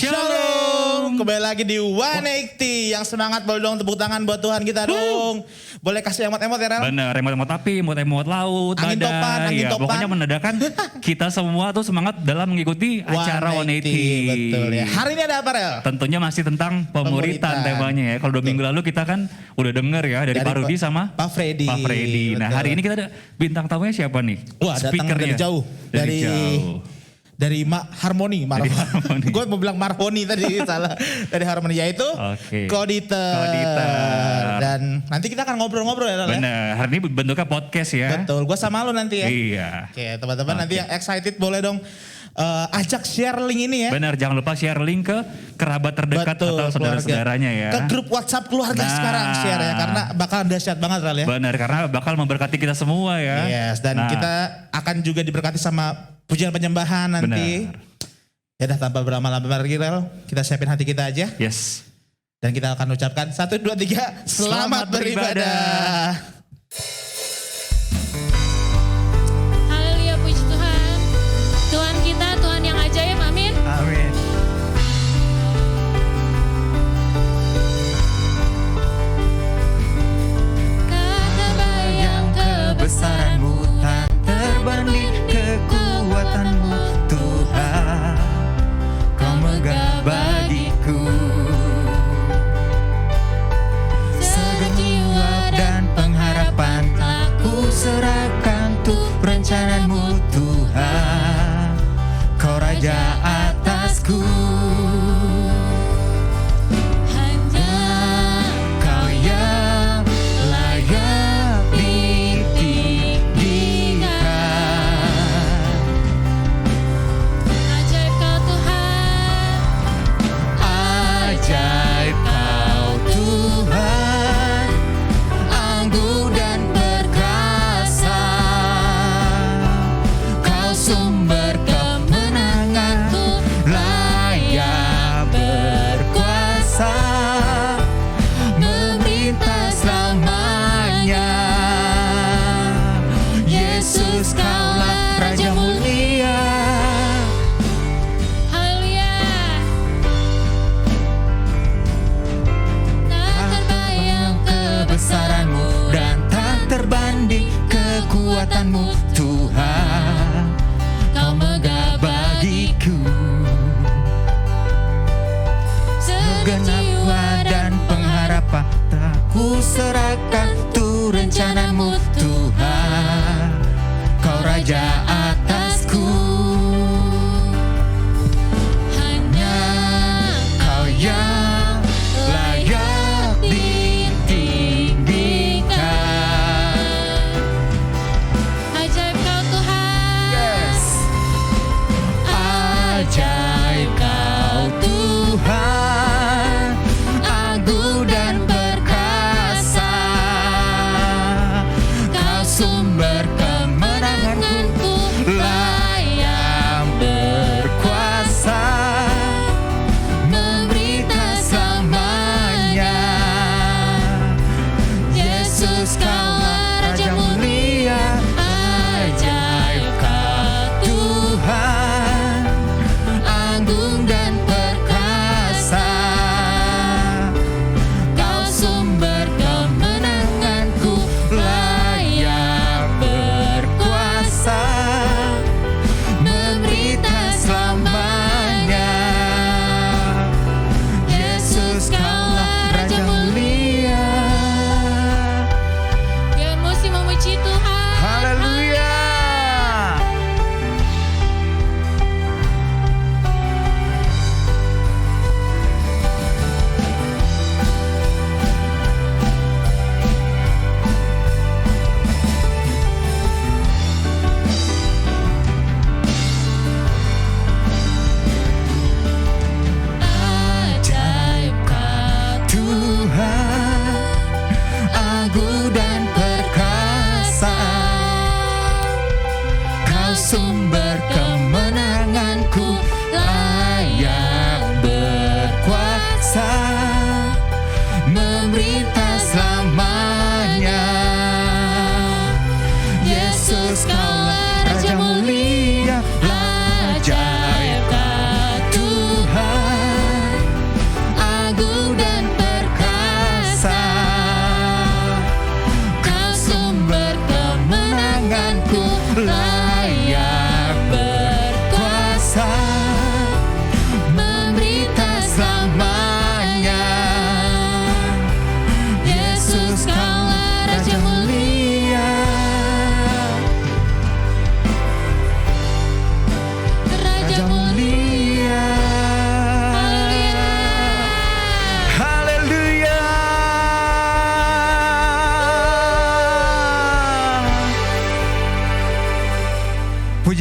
Shalom. Kembali lagi di 180. Yang semangat boleh dong tepuk tangan buat Tuhan kita dong. Boleh kasih emot-emot ya Rel? Bener, emot-emot api, emot-emot laut, Angin badai. topan, angin topan. Pokoknya menandakan kita semua tuh semangat dalam mengikuti acara 180. Betul ya. Hari ini ada apa Rel? Tentunya masih tentang pemuritan temanya ya. Kalau 2 minggu lalu kita kan udah denger ya dari Pak Rudi sama Pak Freddy. Pak Freddy. Nah, hari ini kita ada bintang tamunya siapa nih? Wah, datang dari jauh. Dari Harmoni. Gue mau bilang Marhoni tadi salah. Dari Harmoni yaitu Koditer. Dan nanti kita akan ngobrol-ngobrol ya. Bener, hari ini bentuknya podcast ya. Betul, gue sama lo nanti ya. Iya. Oke, teman-teman nanti yang excited boleh dong ajak share link ini ya. Benar, jangan lupa share link ke kerabat terdekat atau saudara-saudaranya ya. Ke grup WhatsApp keluarga sekarang share ya, karena bakal dahsyat banget Ral ya. Benar, karena bakal memberkati kita semua ya. Yes, dan kita akan juga diberkati sama pujian penyembahan nanti. Benar. Ya dah tanpa berlama-lama lagi Rel, kita siapin hati kita aja. Yes. Dan kita akan ucapkan 1, 2, 3, selamat beribadah. Haleluya, puji Tuhan. Tuhan kita, Tuhan yang ajaib, amin. Amin. Kata bayang kebesaranmu tak terbanding kekuatanmu Tuhan, Kau megah bagiku. Segala jiwa dan pengharapan telah ku serahkan untuk rencanamu Tuhan, Kau Raja atasku.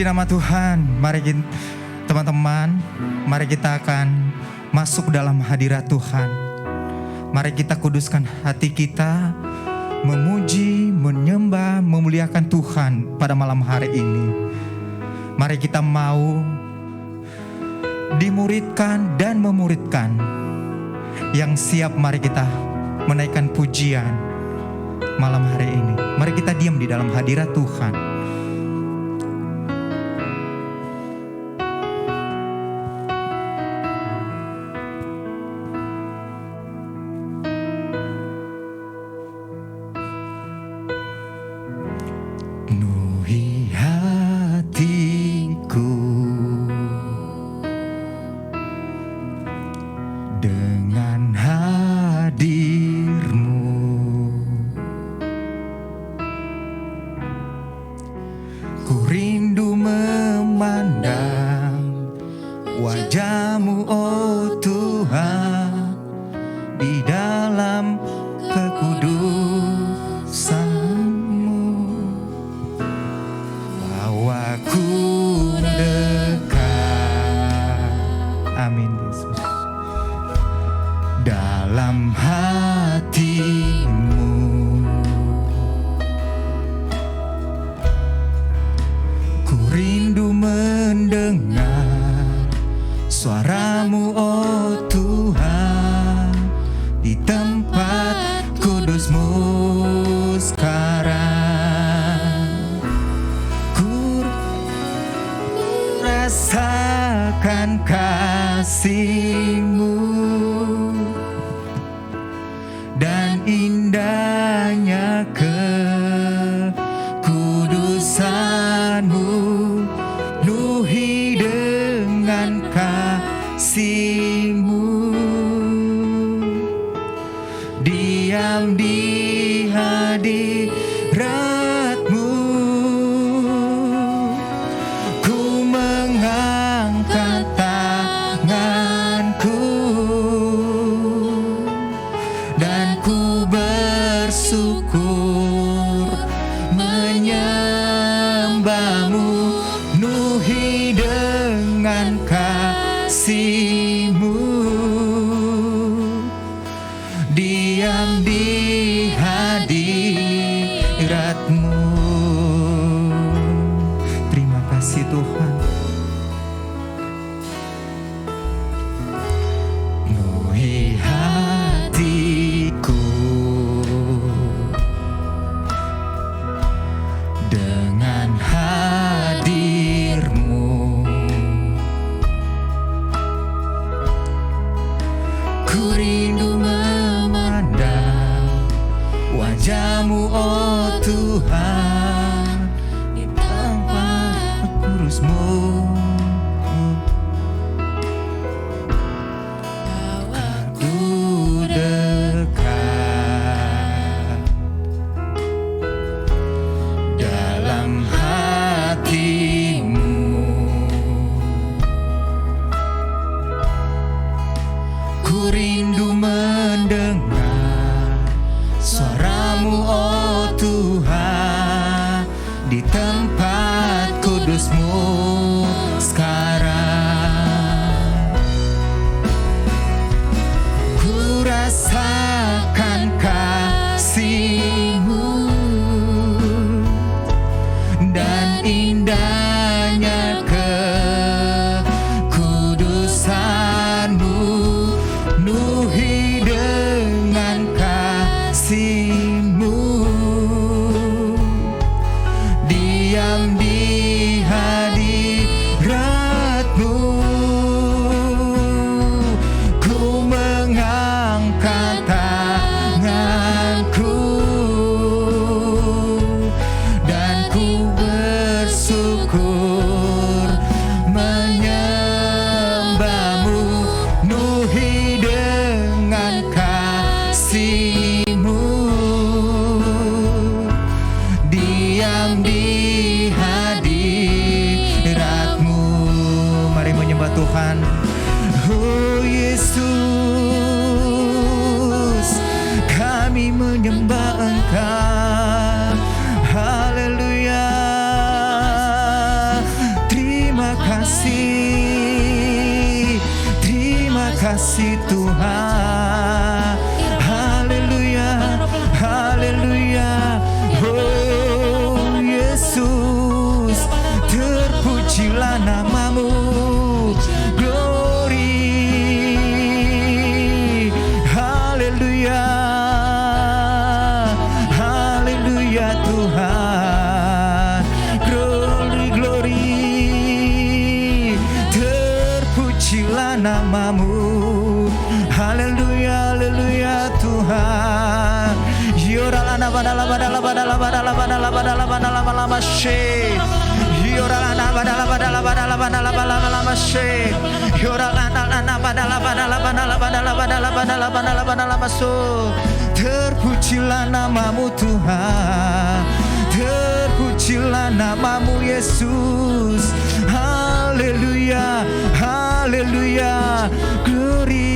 Puji nama Tuhan. Mari kita, teman-teman, mari kita akan masuk dalam hadirat Tuhan. Mari kita kuduskan hati kita, memuji, menyembah, memuliakan Tuhan pada malam hari ini. Mari kita mau dimuridkan dan memuridkan. Yang siap, mari kita menaikkan pujian malam hari ini. Mari kita diam di dalam hadirat Tuhan. Penuhi hatiku dengan hadir-Mu. Ku rindu memandang wajah-Mu, oh Tuhan, di dalam kekudusan-Mu. Bawaku dekat, amin Yesus, dalam hati-Mu. Ku rindu mendengar suara-Mu, oh Tuhan, di tempat kudus-Mu sekarang. Ku rasakan kasih-Mu dan indahnya kekudusan-Mu, penuhi dengan kasih-Mu. Diam di hadirat-Mu, ku mengangkat tanganku dan ku bersyukur menyembah-Mu, penuhi dengan kasih-Mu. Diam di hadirat-Mu. Terima kasih Tuhan. Penuhi hatiku dengan hadir-Mu. Ku rindu memandang wajah-Mu, oh Tuhan, di tempat kudus-Mu. Bawaku dekat dalam hati-Mu. Ku rindu mendengar suara-Mu, oh Tuhan, di tempat kudus-Mu sekarang. Ku rasakan kasih-Mu dan indahnya kekudusan-Mu, penuhi dengan kasih-Mu. Diam di hadirat-Mu, ku mengangkat tanganku dan ku bersyukur menyembah-Mu, penuhi dengan kasih-Mu. Diam di hadirat-Mu. Mari menyembah Tuhan. Oh Yesus, kami menyembah Engkau. Haleluya. kasih Tuhan. Haleluya, haleluya. Oh Yesus, terpujilah namamu. Glory, haleluya, haleluya Tuhan. Glory, glory, terpujilah namamu. Haleluya, haleluya Tuhan. Yoralana badala badala badala badala badala badala badala badala she. Yoralana badala badala badala badala badala badala she. Yoralana badala badala badala badala badala badala badala badala masuk. Terpujilah namamu Tuhan. Terpujilah namamu Yesus. Haleluya, haleluya. Glory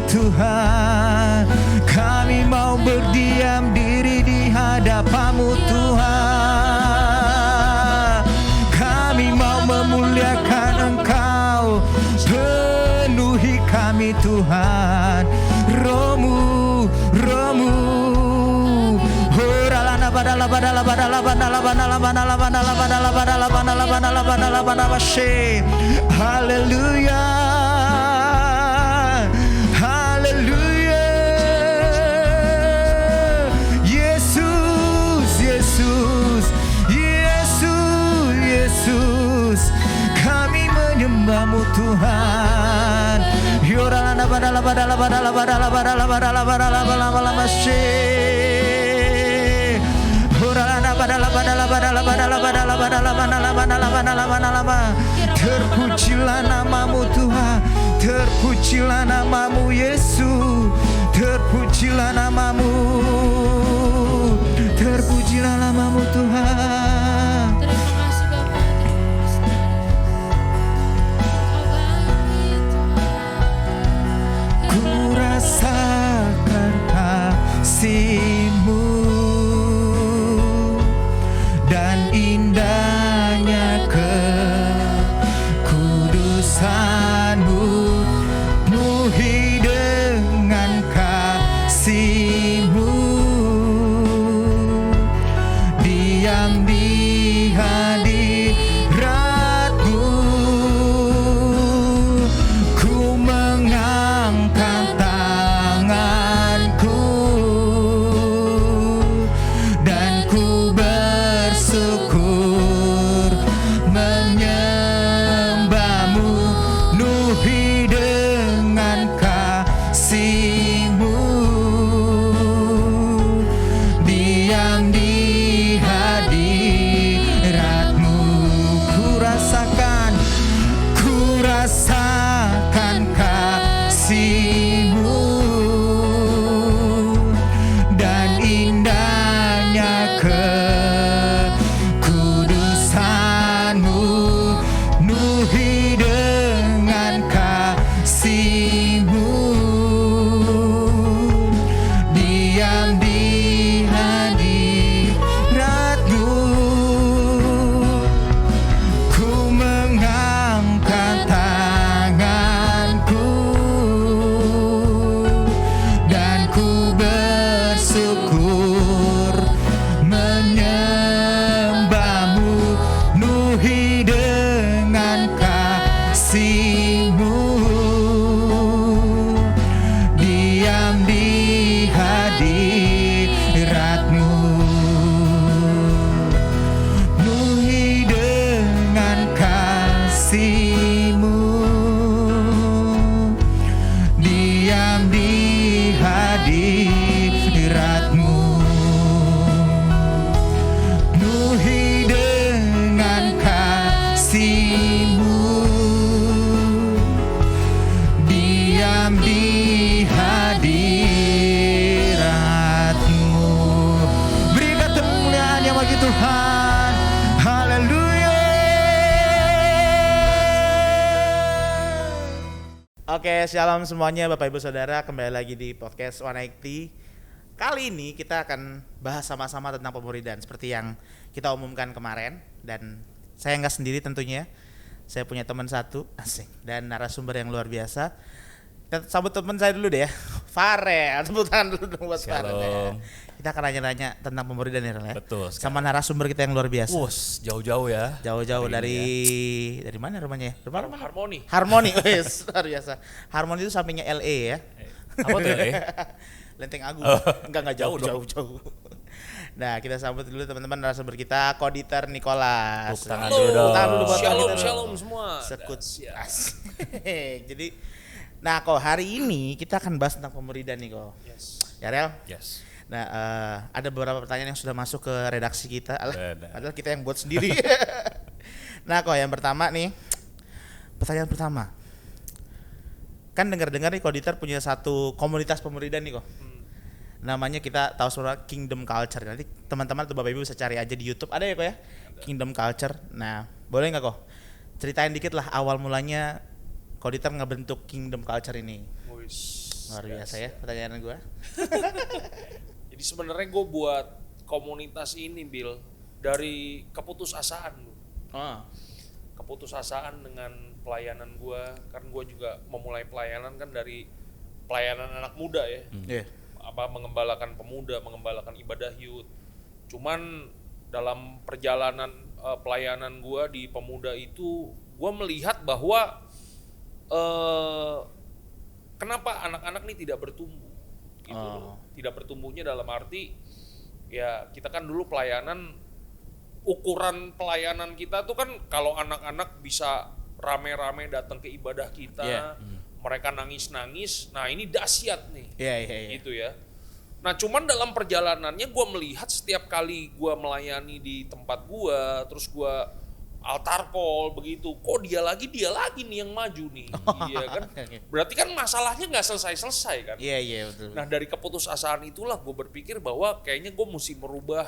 Tuhan. Kami mau berdiam diri di hadapan-Mu Tuhan. Kami mau memuliakan Engkau. Penuhi kami Tuhan. Roh-Mu, Roh-Mu. Horalana badala badala badala badala badala badala badala badala badala badala badala badala badala she. Haleluya. Haleluya. Yesus, Yesus, Yesus, Yesus. Kami menyembah-Mu Tuhan. Yoralana badala badala badala badala badala badala badala badala badala she. Terpujilah namamu Tuhan. Terpujilah namamu Yesus. Terpujilah namamu. Terpujilah namamu Tuhan. Terima kasih Bapak. Ku rasakan kasih-Mu dan indahnya kekudusan-Mu, penuhi dengan kasih-Mu. Diam di hadirat-Mu, ku mengangkat tanganku dan ku bersyukur menyembah-Mu, penuhi dengan kasih-Mu. Diam di hadirat-Mu, ku rasakan kasih-Mu dan indahnya kekudusan-Mu, penuhi dengan kasih-Mu. Diam di hadirat-Mu, ku mengangkat tanganku dan ku bersyukur menyembah-Mu, penuhi dengan kasih-Mu. Diam di hadirat-Mu, penuhi dengan kasih-Mu. Diam di hadirat-Mu, penuhi dengan kasih-Mu. Diam di hadirat-Mu. Berikan kemuliaan yang bagi Tuhan. Haleluya. Oke, shalom semuanya Bapak Ibu Saudara, kembali lagi di podcast 180. Kali ini kita akan bahas sama-sama tentang pemuridan seperti yang kita umumkan kemarin. Dan saya nggak sendiri tentunya, saya punya teman satu, asik, dan narasumber yang luar biasa. Kita sambut teman saya dulu deh ya. Farel, tepuk tangan dulu dong buat Farel. Ya. Shalom. Kita akan nanya-nanya tentang pemuridan ya, Rel, ya. Betul sekali. Sama narasumber kita yang luar biasa. Jauh-jauh ya. Jauh-jauh Hari dari ini mana rumahnya? Rumah mana? Harmoni. Harmoni, wes luar biasa. Harmoni itu sampingnya LA ya. Apa tuh ya? Lenteng Agung. Oh. Enggak jauh, Jauh dong. jauh. Nah, kita sambut dulu teman-teman narasumber kita, Koditer Nicholas. Tepuk tangan Halo, dulu dong. Tepuk tangan dulu buat Shalom, Koditer. shalom semua. Sekut. Siap. Asik. Jadi, nah kok hari ini kita akan bahas tentang pemuridan nih kok. Yes. Ya Rel? Yes. Nah, ada beberapa pertanyaan yang sudah masuk ke redaksi kita. Benar. Padahal kita yang buat sendiri. Nah, kok yang pertama nih. Pertanyaan pertama. Kan dengar-dengar nih Koditer punya satu komunitas pemuridan nih kok. Namanya kita tahu semua Kingdom Culture. Nanti teman-teman atau Bapak Ibu bisa cari aja di YouTube. Ada ya kok ya? Kingdom Culture. Nah, boleh nggak kok? Ceritain dikit lah awal mulanya Koditer ngebentuk Kingdom Culture ini. Wis. Luar biasa ya pertanyaan gua. Jadi sebenarnya gue buat komunitas ini, Bill, dari keputusasaan. Oh. Keputusasaan dengan pelayanan gue, kan gue juga memulai pelayanan kan dari pelayanan anak muda ya. Iya. Mengembalakan pemuda, mengembalakan ibadah youth. Cuman dalam perjalanan pelayanan gua di pemuda itu, gua melihat bahwa kenapa anak-anak ini tidak bertumbuh gitu loh. Tidak bertumbuhnya dalam arti ya kita kan dulu pelayanan, ukuran pelayanan kita tuh kan kalau anak-anak bisa rame-rame datang ke ibadah kita, Yeah. mereka nangis-nangis, nah ini dahsyat nih. Iya. Gitu ya. Nah cuman dalam perjalanannya gue melihat setiap kali gue melayani di tempat gue, terus gue altar call begitu, kok dia lagi nih yang maju nih. Iya kan? Berarti kan masalahnya nggak selesai kan. Iya betul. Nah dari keputusasaan itulah gue berpikir bahwa kayaknya gue mesti merubah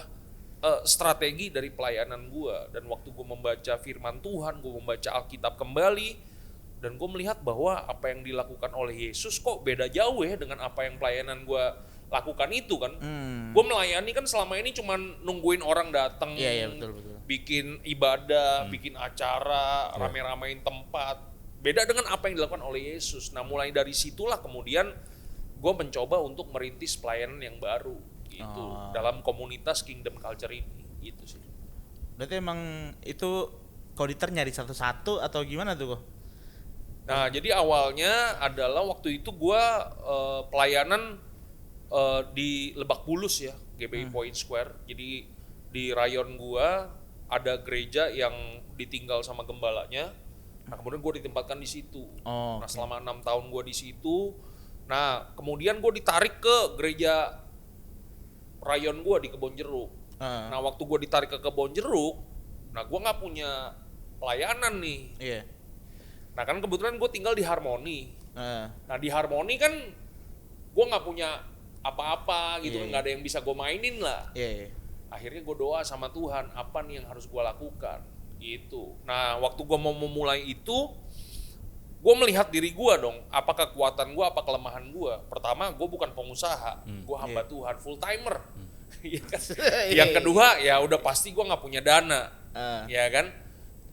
strategi dari pelayanan gue. Dan waktu gue membaca firman Tuhan, gue membaca Alkitab kembali, dan gue melihat bahwa apa yang dilakukan oleh Yesus kok beda jauh ya dengan apa yang pelayanan gue lakukan itu kan. Gue melayani kan selama ini cuman nungguin orang datang, Iya, betul. bikin ibadah, bikin acara, rame-ramein tempat. Beda dengan apa yang dilakukan oleh Yesus. Nah mulai dari situlah kemudian gue mencoba untuk merintis pelayanan yang baru gitu dalam komunitas Kingdom Culture ini gitu sih. Berarti emang itu Koditer nyari satu-satu atau gimana tuh kok? Nah jadi awalnya adalah waktu itu gue pelayanan di Lebak Bulus ya, GBI Point Square. Jadi di rayon gua ada gereja yang ditinggal sama gembalanya. Nah kemudian gue ditempatkan di situ. Oh, Nah selama 6 tahun gue di situ. Nah kemudian gue ditarik ke gereja rayon gue di Kebonjeruk. Nah waktu gue ditarik ke Kebonjeruk, nah gue nggak punya pelayanan nih. Iya. Nah kan kebetulan gue tinggal di Harmoni. Nah di Harmoni kan gue nggak punya apa-apa gitu, nggak ada yang bisa gue mainin lah. Iya. Akhirnya gue doa sama Tuhan, apa nih yang harus gue lakukan gitu. Nah waktu gue mau memulai itu, gue melihat diri gue dong, apa kekuatan gue, apa kelemahan gue. Pertama, gue bukan pengusaha, gue hamba Tuhan, full timer. Yang kedua, ya udah pasti gue nggak punya dana, ya kan.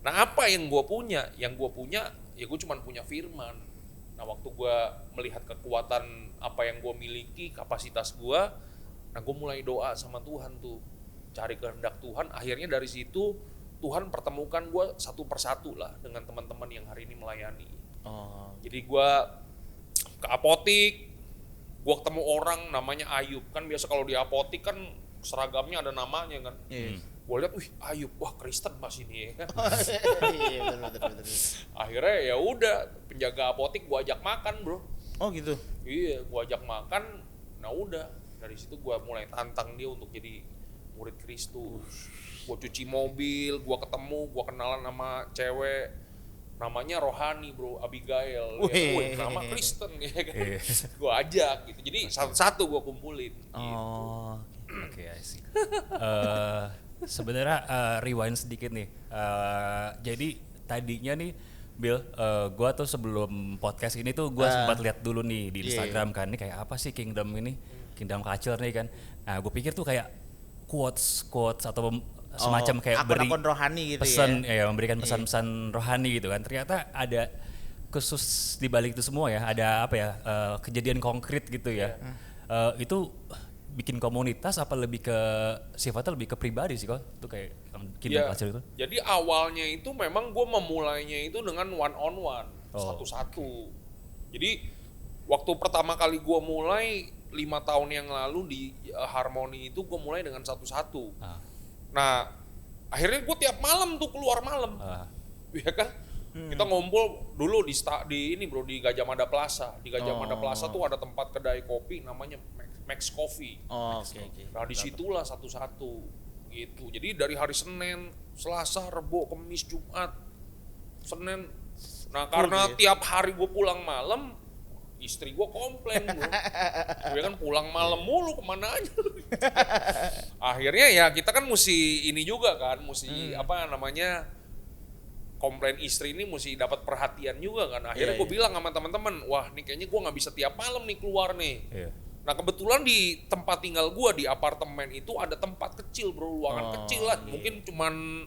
Nah apa yang gue punya? Yang gue punya, ya gue cuma punya firman. Nah waktu gue melihat kekuatan apa yang gue miliki, kapasitas gue, nah gue mulai doa sama Tuhan tuh, cari kehendak Tuhan. Akhirnya dari situ Tuhan pertemukan gue satu persatu lah dengan teman-teman yang hari ini melayani. Jadi gue ke apotik, gue ketemu orang namanya Ayub. Kan biasa kalau di apotik kan seragamnya ada namanya kan. Gue lihat, wih Ayub, wah Kristen mas ini ya. Iya betul. Akhirnya ya udah, penjaga apotik gue ajak makan bro. Oh gitu. Iya, gue ajak makan. Nah udah, dari situ gue mulai tantang dia untuk jadi murid Kristus. Gue cuci mobil, gue ketemu, gue kenalan sama cewek namanya Rohani bro, Abigail. Ya, nama Kristen ya kan. Gue ajak gitu. Jadi satu-satu gue kumpulin. Oke, I see. Sebenarnya rewind sedikit nih. Jadi tadinya nih Bill, gue tuh sebelum podcast ini tuh gue sempat lihat dulu nih di Instagram kan, ini kayak apa sih Kingdom ini, Kingdom Culture nih kan. Nah gue pikir tuh kayak quotes atau semacam kayak beri akun rohani gitu pesan, ya memberikan pesan-pesan rohani gitu kan. Ternyata ada khusus di balik itu semua ya, ada apa ya, kejadian konkret gitu ya. Itu bikin komunitas apa lebih ke sifatnya lebih ke pribadi sih kok? Itu kayak yang Kingdom Culture itu. Jadi awalnya itu memang gue memulainya itu dengan one on one, satu-satu. Jadi waktu pertama kali gue mulai 5 tahun yang lalu di Harmoni itu gue mulai dengan satu-satu. Nah akhirnya gue tiap malam tuh keluar malam, ya kan? Kita ngumpul dulu di ini bro, di Gajah Mada Plaza. Di Gajah Mada Plaza tuh ada tempat kedai kopi namanya Max Coffee. Oke. Nah disitulah satu-satu gitu. Jadi dari hari Senin, Selasa, Rebo, Kamis, Jumat, Senin. Nah karena tiap hari gue pulang malam, istri gue komplain bro. Gue kan pulang malam mulu, kemana aja. Akhirnya ya kita kan mesti ini juga kan, mesti apa namanya, komplain istri ini mesti dapat perhatian juga kan. Akhirnya gue bilang sama teman-teman, wah nih kayaknya gue nggak bisa tiap malam nih keluar nih. Nah kebetulan di tempat tinggal gue di apartemen itu ada tempat kecil bro, ruangan kecil lah, mungkin cuman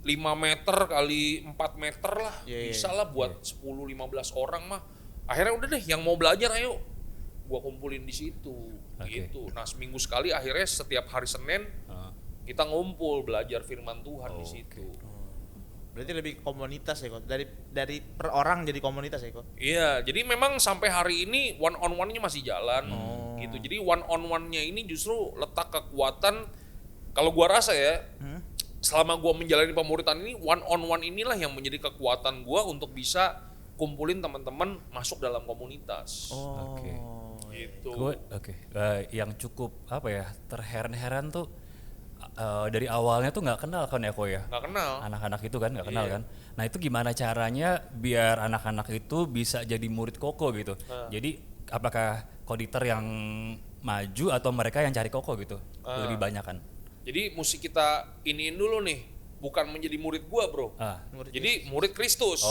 5 meter kali 4 meter lah, bisa lah buat 10-15 orang mah. Akhirnya udah deh, yang mau belajar ayo, gua kumpulin di situ, gitu. Nah seminggu sekali akhirnya setiap hari Senin kita ngumpul belajar firman Tuhan di situ. Berarti lebih komunitas ya kok, dari per orang jadi komunitas ya kok. Iya, jadi memang sampai hari ini one on one-nya masih jalan, gitu. Jadi one on one-nya ini justru letak kekuatan. Kalau gua rasa ya, selama gua menjalani pemuritan ini, one on one inilah yang menjadi kekuatan gua untuk bisa kumpulin teman-teman masuk dalam komunitas. Gitu. Yang cukup apa ya, terheran-heran tuh dari awalnya tuh nggak kenal kan ya Ko ya? Nggak kenal. Anak-anak itu kan nggak kenal kan? Nah itu gimana caranya biar anak-anak itu bisa jadi murid Koko gitu? Jadi apakah koditer yang maju atau mereka yang cari Koko gitu? Lebih banyak kan? Jadi mesti kita iniin dulu nih, bukan menjadi murid gua bro. Jadi murid Kristus.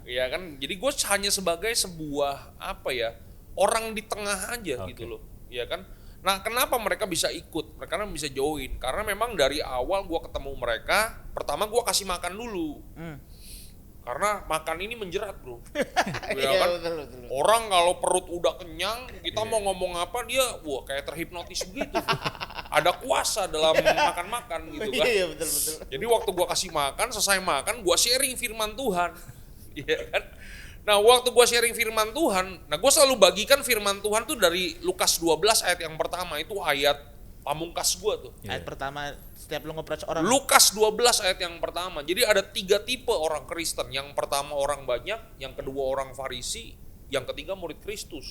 Iya kan? Jadi gue hanya sebagai sebuah apa ya, orang di tengah aja gitu loh, ya kan? Nah kenapa mereka bisa ikut? Mereka bisa join karena memang dari awal gue ketemu mereka, pertama gue kasih makan dulu. Karena makan ini menjerat bro. Ya kan? Betul. Orang kalau perut udah kenyang, kita mau ngomong apa dia wah kayak terhipnotis begitu. Ada kuasa dalam makan-makan gitu kan. Iya betul. Jadi waktu gue kasih makan, selesai makan gue sharing firman Tuhan. Iya kan? Nah waktu gue sharing firman Tuhan, nah gue selalu bagikan firman Tuhan tuh dari Lukas 12 ayat yang pertama, itu ayat pamungkas gue tuh. Ayat pertama setiap lu nge-preach orang. Lukas 12 ayat yang pertama, jadi ada 3 tipe orang Kristen. Yang pertama orang banyak, yang kedua orang Farisi, yang ketiga murid Kristus.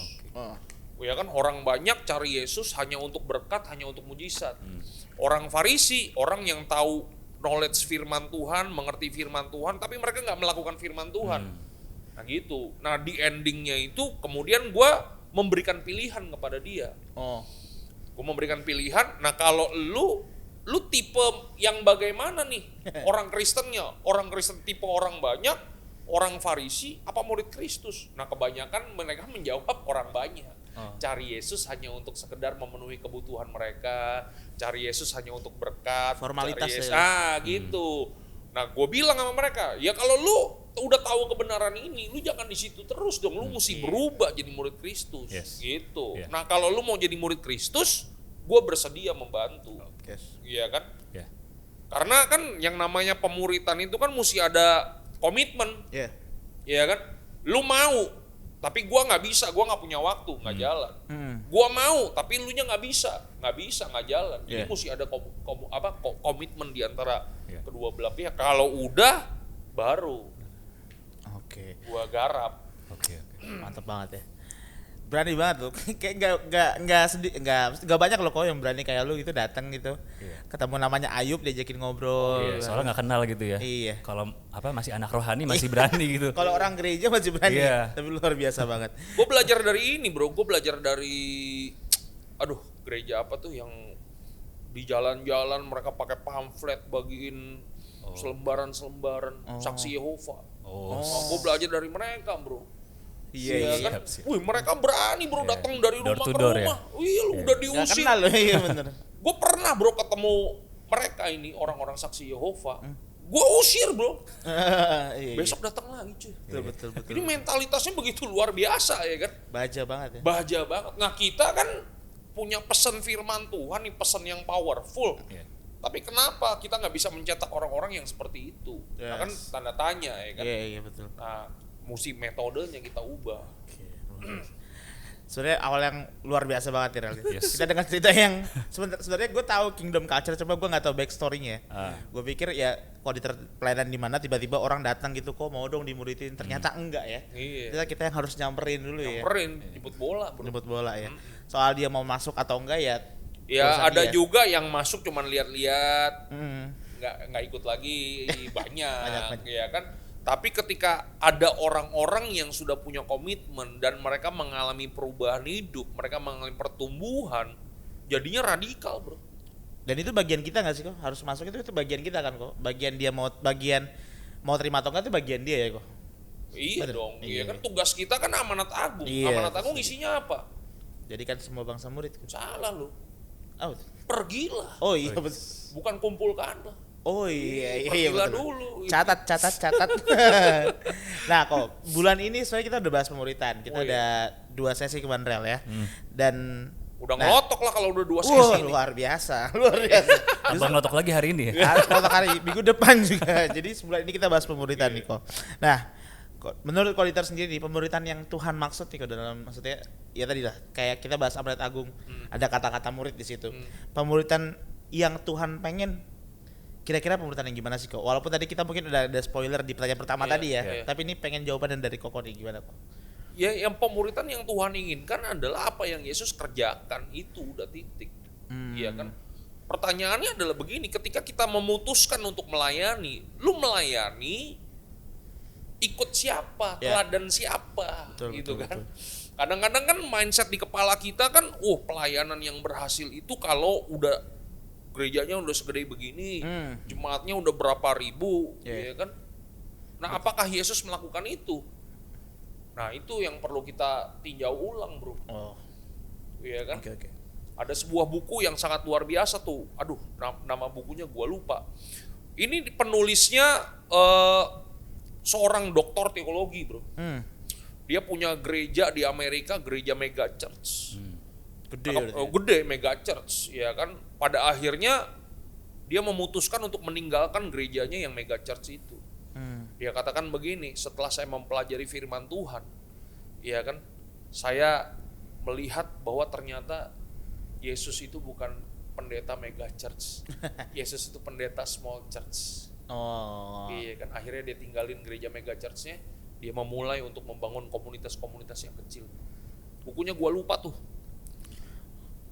Ya kan, orang banyak cari Yesus hanya untuk berkat, hanya untuk mujizat. Orang Farisi, orang yang tahu knowledge firman Tuhan, mengerti firman Tuhan, tapi mereka nggak melakukan firman Tuhan. Nah gitu. Nah di endingnya itu kemudian gue memberikan pilihan kepada dia. Gue memberikan pilihan. Nah kalau lu tipe yang bagaimana nih? Orang Kristennya, orang Kristen tipe orang banyak, orang Farisi, apa murid Kristus? Nah kebanyakan mereka menjawab orang banyak. Cari Yesus hanya untuk sekedar memenuhi kebutuhan mereka, cari Yesus hanya untuk berkat, formalitas ya. Gitu. Nah gue bilang sama mereka, ya kalau lu udah tahu kebenaran ini, lu jangan di situ terus dong, lu mesti berubah jadi murid Kristus, gitu. Nah kalau lu mau jadi murid Kristus, gue bersedia membantu, iya kan? Karena kan yang namanya pemuritan itu kan mesti ada komitmen, iya kan? Lu mau, tapi gue nggak bisa, gue nggak punya waktu, nggak jalan. Gue mau, tapi lu nya nggak bisa, nggak jalan. Jadi mesti ada komitmen di antara kedua belah pihak. Kalau udah, baru gua garap. Mantap banget ya. Berani banget loh. Kayak nggak banyak loh kok yang berani kayak lu gitu datang gitu. Ketemu namanya Ayub diajakin ngobrol. Soalnya nggak kenal gitu ya. Kalau apa masih anak rohani masih berani gitu. Kalau orang gereja masih berani. Tapi luar biasa banget. Gue belajar dari ini bro. Gue belajar dari gereja apa tuh yang di jalan-jalan mereka pakai pamflet bagiin selembaran-selembaran saksi Yehova. Gue belajar dari mereka bro. Iya kan? Wih mereka berani bro datang dari rumah ke rumah. Iya lu udah diusir. Gak kenal loh, iya bener. Gue pernah bro ketemu mereka ini orang-orang saksi Yehova. gue usir bro. Iya, Besok datang lagi cuy. betul. Ini mentalitasnya begitu luar biasa ya kan. Baja banget ya. Baja banget. Nah kita kan punya pesan firman Tuhan nih, pesan yang powerful. Iya. Tapi kenapa kita nggak bisa mencetak orang-orang yang seperti itu? Nah, kan Yes. tanda tanya ya kan. Iya betul. Nah, mesti metodenya kita ubah. Sebenarnya awal yang luar biasa banget ya Rel. Yes. Kita dengan cerita yang sebenarnya gue tahu Kingdom Culture, coba gue nggak tahu backstory-nya. Gue pikir ya kalau di pelayanan di mana tiba-tiba orang datang gitu, kok mau dong dimuridin, ternyata enggak ya. Iya. Kita yang harus nyamperin dulu ya. Nyamperin, jemput bola bro. Jemput bola ya. Soal dia mau masuk atau enggak ya. Ya urusan ada dia. juga yang masuk cuman lihat-lihat, Mm. nggak ikut lagi banyak, Banyak. ya kan. Tapi ketika ada orang-orang yang sudah punya komitmen dan mereka mengalami perubahan hidup, mereka mengalami pertumbuhan, jadinya radikal bro. Dan itu bagian kita nggak sih kok? Harus masuk itu bagian kita kan kok. Bagian dia mau terima atau enggak itu bagian dia ya kok. Iya Bener. dong, Iya. iya kan tugas kita kan amanat agung. Iya, Amanat agung isinya apa? Jadi kan semua bangsa murid. Salah lo, Oh, pergilah, oh iya betul. bukan kumpulkanlah. Oh iya Pergilah betul. dulu. Catat. Nah kok bulan ini sebenarnya kita udah bahas pemuritan. Kita Oh, iya. ada 2 sesi kemarin Rel ya. Dan Udah nah, ngelotok lah kalau udah 2 sesi wah, nih. luar biasa. Abang notok lagi hari ini ya? Harus kontak hari minggu depan juga. Jadi sebulan ini kita bahas pemuritan nih kok. Nah, menurut Koliter sendiri pemuritan yang Tuhan maksud nih kok dalam maksudnya ya tadi lah kayak kita bahas amanat agung, ada kata-kata murid di situ. Pemuritan yang Tuhan pengen kira-kira pemuritan yang gimana sih kok? Walaupun tadi kita mungkin udah ada spoiler di pertanyaan pertama Iya, tadi ya, iya. tapi ini pengen jawaban dari Koko nih gimana kok? Ya yang pemuritan yang Tuhan inginkan adalah apa yang Yesus kerjakan, itu udah titik. Iya kan? Pertanyaannya adalah begini, ketika kita memutuskan untuk melayani, lu melayani ikut siapa, Ya. teladan siapa, Betul, gitu betul, kan? betul. Kadang-kadang kan mindset di kepala kita kan, pelayanan yang berhasil itu kalau udah gerejanya udah segede begini, jemaatnya udah berapa ribu, Ya. ya kan? Nah, apakah Yesus melakukan itu? Nah, itu yang perlu kita tinjau ulang, bro. Oh, Iya kan? oke. Ada sebuah buku yang sangat luar biasa tuh. Aduh, nama bukunya gua lupa. Ini penulisnya seorang doktor teologi, bro. Dia punya gereja di Amerika, gereja mega church. Gede Karena- berarti ya? gede mega church, ya kan. Pada akhirnya dia memutuskan untuk meninggalkan gerejanya yang mega church itu. Dia katakan begini, setelah saya mempelajari firman Tuhan, ya kan, saya melihat bahwa ternyata Yesus itu bukan pendeta mega church. Yesus itu pendeta small church. Oh. Iya kan, akhirnya dia tinggalin gereja mega church-nya, dia memulai untuk membangun komunitas-komunitas yang kecil. Bukunya gua lupa tuh.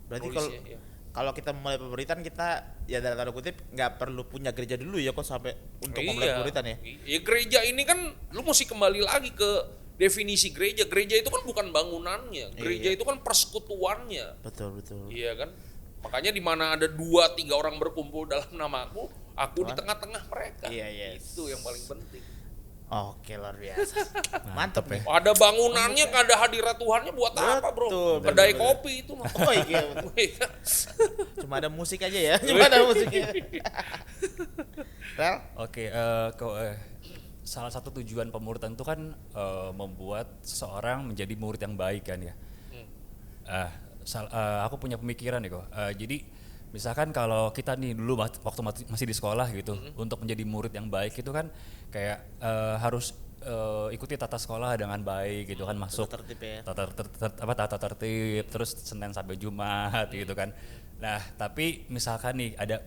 Berarti kalau Nulisnya, ya. kalau kita mulai pemuritan kita ya dalam tanda kutip nggak perlu punya gereja dulu ya kok sampai untuk memulai pemuritan ya. Iya, gereja ini kan lu mesti kembali lagi ke definisi gereja. Gereja itu kan bukan bangunannya, gereja Iya. itu kan persekutuannya. Betul. Iya kan? Makanya di mana ada 2-3 orang berkumpul dalam namaku, aku di Tuhan. tengah-tengah mereka. Iya, yes. Itu yang paling penting. Oke, luar biasa. Mantap ya. Ada bangunannya, nggak ada hadirat Tuhannya buat apa, bro? Betul, Kedai betul. kopi itu mah. Oh iya betul. Iya. Cuma ada musik aja ya. Cuma ada musiknya. Rel? Oke, salah satu tujuan pemuritan itu kan membuat seseorang menjadi murid yang baik kan ya. Aku punya pemikiran nih kok. Jadi misalkan kalau kita nih dulu waktu masih di sekolah gitu, untuk menjadi murid yang baik itu kan kayak harus ikuti tata sekolah dengan baik gitu kan, masuk tertib ya. tata tertib, terus Senin sampai Jumat gitu kan. Nah tapi misalkan nih ada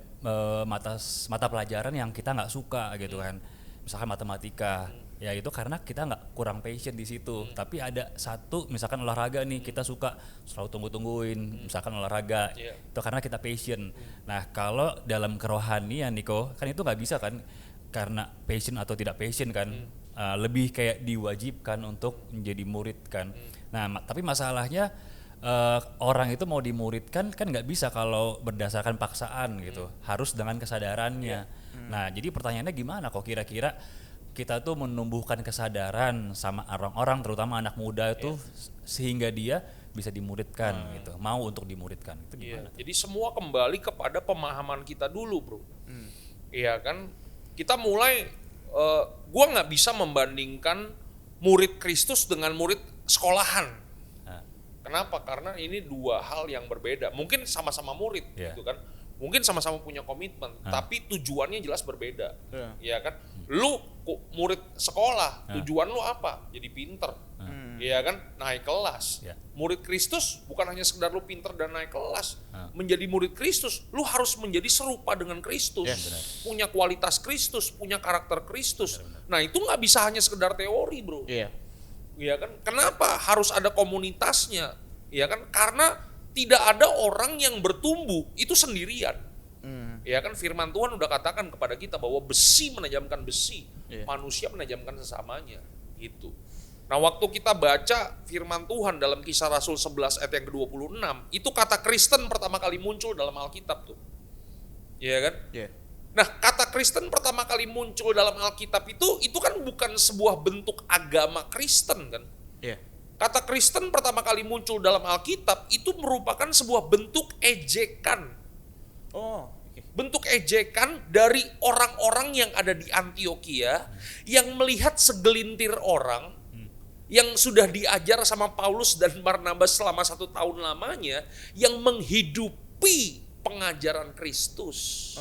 mata pelajaran yang kita nggak suka gitu kan, misalkan matematika, ya itu karena kita nggak kurang passion di situ. Tapi ada satu misalkan olahraga nih kita suka, selalu tungguin misalkan olahraga, itu karena kita passion. Nah kalau dalam kerohanian Niko kan itu nggak bisa kan, karena passion atau tidak passion kan, lebih kayak diwajibkan untuk menjadi murid kan. Nah tapi masalahnya orang itu mau dimuridkan kan nggak bisa kalau berdasarkan paksaan gitu, harus dengan kesadarannya. Nah jadi pertanyaannya gimana kok kira-kira kita tuh menumbuhkan kesadaran sama orang-orang terutama anak muda itu sehingga dia bisa dimuridkan gitu, mau untuk dimuridkan itu Iya, gimana? jadi semua kembali kepada pemahaman kita dulu, bro. Iya kan, kita mulai, gua nggak bisa membandingkan murid Kristus dengan murid sekolahan. Kenapa? Karena ini dua hal yang berbeda. Mungkin sama-sama murid, gitu kan. Mungkin sama-sama punya komitmen, tapi tujuannya jelas berbeda. Ya kan? Lu murid sekolah, tujuan lu apa? Jadi pinter. Ya kan? Naik kelas. Murid Kristus bukan hanya sekedar lu pinter dan naik kelas. Menjadi murid Kristus, lu harus menjadi serupa dengan Kristus. Punya kualitas Kristus, punya karakter Kristus. Nah, itu nggak bisa hanya sekedar teori, bro. Ya kan? Kenapa harus ada komunitasnya? Ya kan? Karena tidak ada orang yang bertumbuh itu sendirian. Ya kan, firman Tuhan udah katakan kepada kita bahwa besi menajamkan besi, manusia menajamkan sesamanya. Gitu. Nah, waktu kita baca firman Tuhan dalam Kisah Rasul 11 ayat yang ke-26, itu kata Kristen pertama kali muncul dalam Alkitab tuh. Ya kan? Nah, kata Kristen pertama kali muncul dalam Alkitab itu kan bukan sebuah bentuk agama Kristen kan? Kata Kristen pertama kali muncul dalam Alkitab itu merupakan sebuah bentuk ejekan. Bentuk ejekan dari orang-orang yang ada di Antiokhia yang melihat segelintir orang yang sudah diajar sama Paulus dan Barnabas selama 1 tahun lamanya yang menghidupi pengajaran Kristus.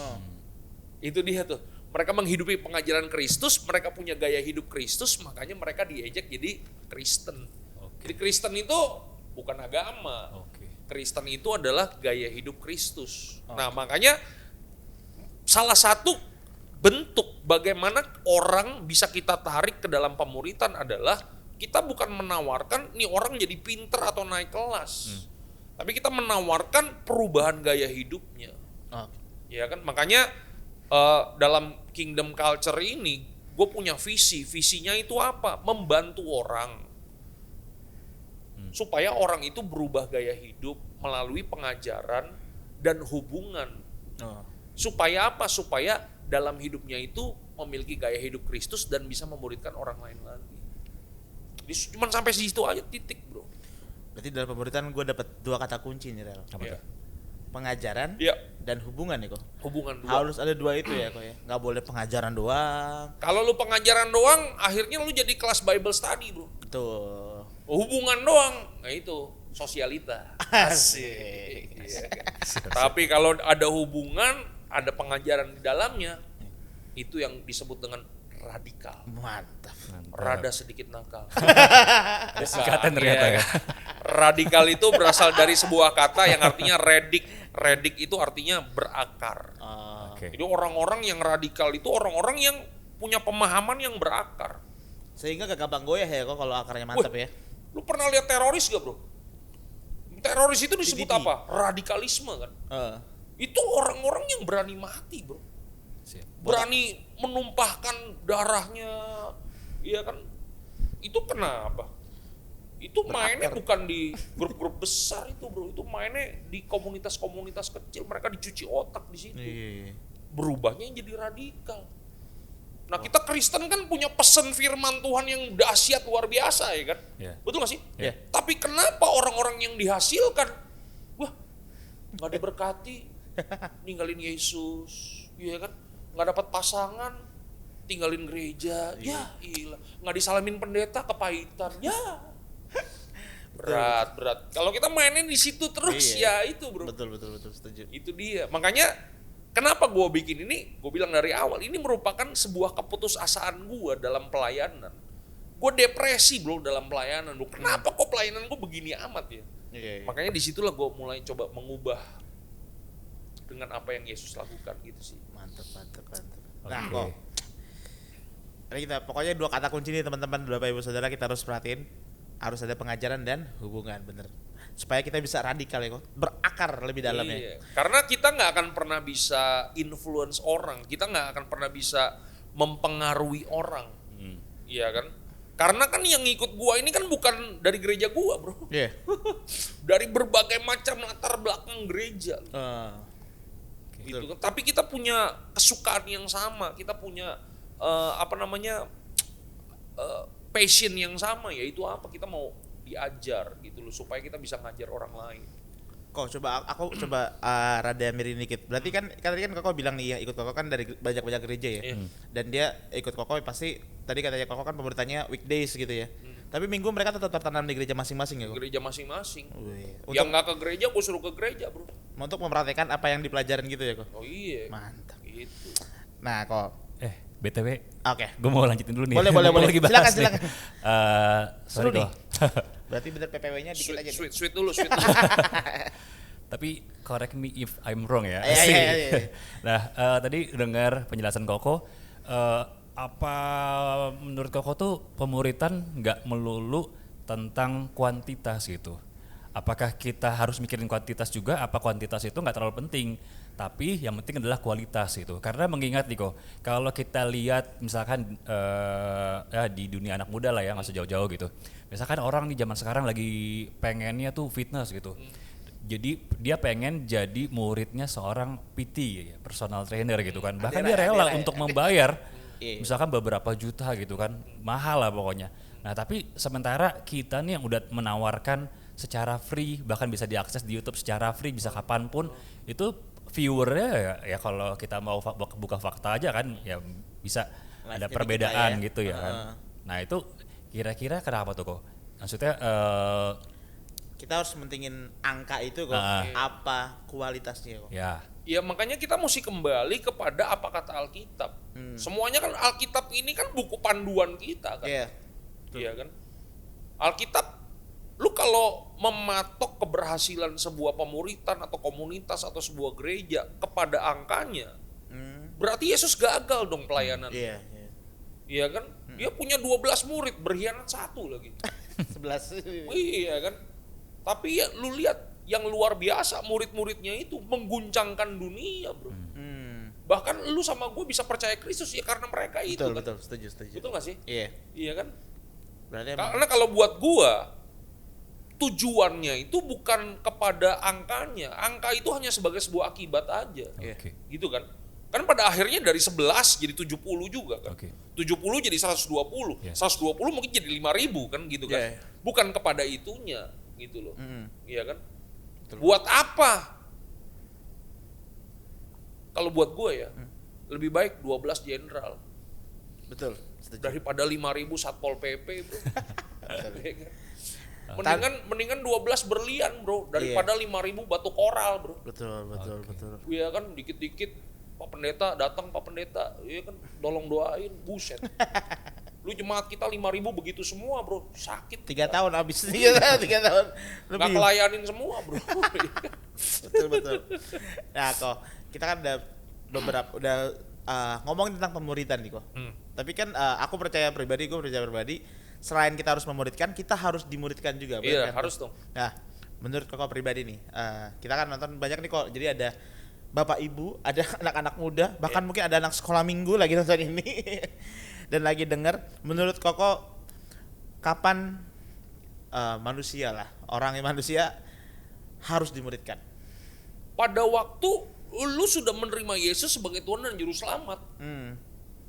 Itu dia tuh. Mereka menghidupi pengajaran Kristus, mereka punya gaya hidup Kristus, makanya mereka diejek jadi Kristen. Jadi Kristen itu bukan agama. Kristen itu adalah gaya hidup Kristus. Nah, makanya salah satu bentuk bagaimana orang bisa kita tarik ke dalam pemuritan adalah kita bukan menawarkan nih orang jadi pinter atau naik kelas. Tapi kita menawarkan perubahan gaya hidupnya. Ya kan? Makanya dalam kingdom culture ini gue punya visinya itu apa? Membantu orang supaya orang itu berubah gaya hidup melalui pengajaran dan hubungan. Supaya apa? Supaya dalam hidupnya itu memiliki gaya hidup Kristus dan bisa memuridkan orang lain lagi. Cuma sampai situ aja, titik, bro. Berarti dalam pemuritan gue dapat 2 kata kunci nih, Rel. Pengajaran dan hubungan nih kok. Hubungan dua. Harus ada 2 itu ya kok ya. Nggak boleh pengajaran doang. Kalau lu pengajaran doang, akhirnya lu jadi kelas Bible study, bro. Betul. Hubungan doang, nah itu sosialita. Asik. Tapi kalau ada hubungan, ada pengajaran di dalamnya, itu yang disebut dengan radikal. Mantap. Rada sedikit nakal. Singkatan ternyata ya. Radikal itu berasal dari sebuah kata yang artinya redik. Redik itu artinya berakar. Jadi orang-orang yang radikal itu orang-orang yang punya pemahaman yang berakar. Sehingga gak gampang goyah ya kok kalau akarnya mantap ya. Lu pernah lihat teroris gak, bro? Teroris itu disebut PDD. apa? Radikalisme kan. Itu orang-orang yang berani mati, bro. Berani menumpahkan darahnya, iya kan? Itu kenapa? Itu mainnya bukan di grup-grup besar itu, bro. Itu mainnya di komunitas-komunitas kecil. Mereka dicuci otak di situ. Berubahnya jadi radikal. Nah, kita Kristen kan punya pesan firman Tuhan yang dahsyat luar biasa, ya kan? Betul gak sih? Tapi kenapa orang-orang yang dihasilkan, wah, nggak diberkati, ninggalin Yesus, ya kan? Nggak dapat pasangan, tinggalin gereja, ya ilah, nggak disalamin pendeta, kepahitan, ya berat. Kalau kita mainin di situ terus, ya itu, bro. Betul, setuju. Itu dia. Makanya kenapa gue bikin ini? Gue bilang dari awal, ini merupakan sebuah keputusasaan gue dalam pelayanan. Gue depresi, bro, dalam pelayanan. Kenapa kok pelayanan gue begini amat ya? Makanya disitulah gue mulai coba mengubah dengan apa yang Yesus lakukan gitu sih. Mantap. Nah, kok. Jadi kita pokoknya 2 kata kunci nih teman-teman, Bapak Ibu Saudara, kita harus perhatiin. Harus ada pengajaran dan hubungan, bener. Supaya kita bisa radikal ya kok, berakar lebih dalam ya. Karena kita nggak akan pernah bisa influence orang, kita nggak akan pernah bisa mempengaruhi orang, iya kan? Karena kan yang ngikut gua ini kan bukan dari gereja gua, bro. Dari berbagai macam latar belakang gereja. Gitu kan. Tapi kita punya kesukaan yang sama, kita punya passion yang sama, yaitu apa? Kita mau diajar gitu loh, supaya kita bisa ngajar orang lain. Aku coba rada miring dikit. Berarti kan tadi kan Koko bilang nih yang ikut Koko kan dari banyak gereja ya. Dan dia ikut Koko pasti tadi katanya Koko kan pemberitanya weekdays gitu ya. Tapi minggu mereka tetap tertanam di gereja masing-masing ya, Kok? Gereja masing-masing. Wih. Yang nggak ke gereja gue suruh ke gereja, bro. Untuk mempraktekkan apa yang dipelajarin gitu ya, Kok? Oh iya. Mantap. Gitu. Nah, Kok. BTW, Oke. gue mau lanjutin dulu nih. Boleh. Gua lagi bahas Silakan. nih. Seru Sorry nih. kok. Berarti bener PPW-nya dikit aja. Sweet dulu. Tapi correct me if I'm wrong ya. Iya. Nah, tadi dengar penjelasan Koko. Apa menurut Koko tuh pemuritan nggak melulu tentang kuantitas gitu? Apakah kita harus mikirin kuantitas juga? Apa kuantitas itu nggak terlalu penting? Tapi yang penting adalah kualitas itu. Karena mengingat nih kok, kalau kita lihat misalkan di dunia anak muda lah ya, nggak usah jauh-jauh gitu. Misalkan orang di zaman sekarang lagi pengennya tuh fitness gitu. Jadi dia pengen jadi muridnya seorang PT, personal trainer gitu kan. Bahkan dia rela untuk membayar misalkan beberapa juta gitu kan. Mahal lah pokoknya. Nah tapi sementara kita nih yang udah menawarkan secara free, bahkan bisa diakses di YouTube secara free, bisa kapanpun, itu viewernya ya kalau kita mau buka fakta aja kan ya bisa ada perbedaan gitu ya kan. Nah itu kira-kira kenapa tuh kok? Maksudnya kita harus mentingin angka itu kok, apa kualitasnya kok? Ya makanya kita mesti kembali kepada apa kata Alkitab. Semuanya kan Alkitab ini kan buku panduan kita kan. Iya kan? Alkitab, lu kalau mematok keberhasilan sebuah pemuritan atau komunitas atau sebuah gereja kepada angkanya, berarti Yesus gagal dong pelayanan. Iya kan? Dia punya 12 murid, berkhianat 1 lagi. 11. Iya kan? Tapi ya lu lihat yang luar biasa, murid-muridnya itu mengguncangkan dunia, bro. Bahkan lu sama gue bisa percaya Kristus ya karena mereka itu. Betul, setuju. Betul gak sih? Iya kan? Berarti karena kalau buat gua tujuannya itu bukan kepada angkanya. Angka itu hanya sebagai sebuah akibat aja. Gitu kan? Kan pada akhirnya dari 11 jadi 70 juga kan. 70 jadi 120. 120 mungkin jadi 5.000 kan gitu kan. Bukan kepada itunya gitu loh. Iya kan? Betul. Buat apa? Kalau buat gua ya, lebih baik 12 jenderal. Betul. Daripada 5.000 satpol PP, bro. Mendingan 12 berlian, bro, daripada 5.000 batu koral, bro. Betul. Iya kan, dikit-dikit Pak Pendeta datang, Pak Pendeta, iya kan, tolong doain, buset. Lu jemaat kita 5.000 begitu semua, bro, sakit. 3 tahun habis 3 tahun. Lebih. Nggak kelayanin semua, bro. Betul. Nah, kok kita kan udah ngomongin tentang pemuritan nih kok. Tapi kan gue percaya pribadi, selain kita harus memuridkan, kita harus dimuridkan juga. Iya, kan? harus dong. Nah, menurut Koko pribadi nih, kita kan nonton banyak nih kok. Jadi ada bapak ibu, ada anak-anak muda, bahkan mungkin ada anak sekolah minggu lagi nonton ini dan lagi denger. Menurut Koko, kapan manusia harus dimuridkan? Pada waktu lu sudah menerima Yesus sebagai Tuhan dan Juru Selamat.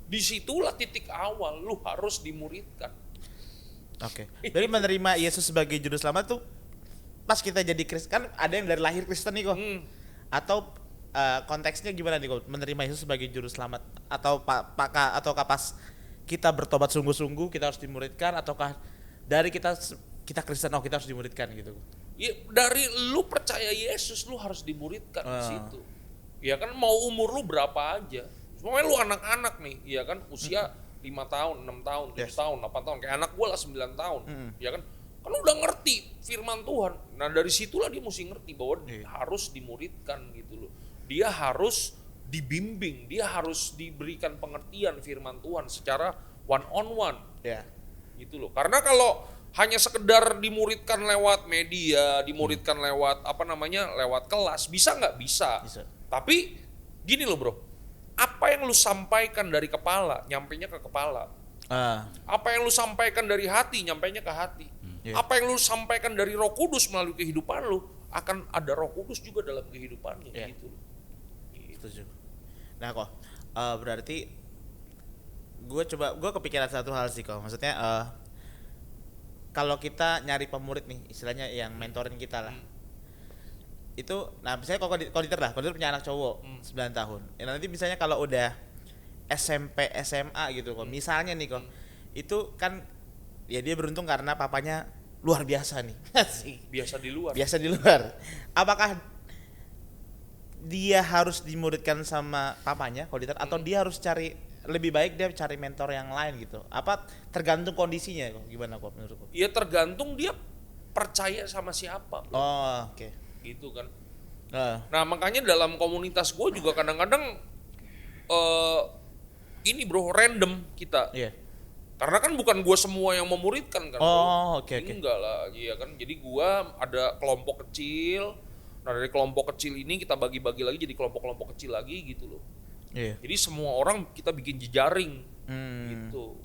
Disitulah titik awal lu harus dimuridkan. Oke. Jadi menerima Yesus sebagai Juru Selamat tuh pas kita jadi Kristen, kan ada yang dari lahir Kristen nih kok. Atau konteksnya gimana nih kok? Menerima Yesus sebagai Juru Selamat ataukah pas kita bertobat sungguh-sungguh kita harus dimuridkan, ataukah dari kita Kristen kita harus dimuridkan gitu? Ya, dari lu percaya Yesus lu harus dimuridkan di situ. Ya kan, mau umur lu berapa aja. Semuanya lu anak-anak nih, ya kan, usia 5 tahun, 6 tahun, 7 tahun, 8 tahun, kayak anak gue lah 9 tahun, ya kan udah ngerti firman Tuhan. Nah dari situlah dia mesti ngerti bahwa harus dimuridkan gitu loh. Dia harus dibimbing, dia harus diberikan pengertian firman Tuhan secara one on one, gitu loh. Karena kalau hanya sekedar dimuridkan lewat media, dimuridkan lewat lewat kelas, bisa nggak? Bisa. Tapi gini loh bro, apa yang lu sampaikan dari kepala, nyampainya ke kepala. Apa yang lu sampaikan dari hati, nyampainya ke hati. Apa yang lu sampaikan dari Roh Kudus melalui kehidupan lu, akan ada Roh Kudus juga dalam kehidupannya. Gitu. Setuju. Nah kok, berarti gue kepikiran satu hal sih kok. Maksudnya kalau kita nyari pemurid nih, istilahnya yang mentorin kita lah. itu, nah misalnya kalau Koditer punya anak cowok 9 tahun. Ya, nanti misalnya kalau udah SMP, SMA gitu kok. Misalnya nih kok, itu kan ya dia beruntung karena papanya luar biasa nih. Asik. Biasa di luar. Biasa di luar. Apakah dia harus dimuridkan sama papanya Koditer atau dia harus lebih baik dia cari mentor yang lain gitu? Apa tergantung kondisinya kok? Gimana kok menurut kok? Ya tergantung dia percaya sama siapa. Bro. Oh, oke. Gitu kan. Nah, Nah makanya dalam komunitas gue juga kadang-kadang ini bro random kita. iya. Karena kan bukan gue semua yang memuridkan kan. Oh, bro. oke. Enggak lah, iya kan. Jadi gue ada kelompok kecil. Nah dari kelompok kecil ini kita bagi-bagi lagi jadi kelompok-kelompok kecil lagi gitu loh. Iya. Jadi semua orang kita bikin jejaring Hmm. gitu.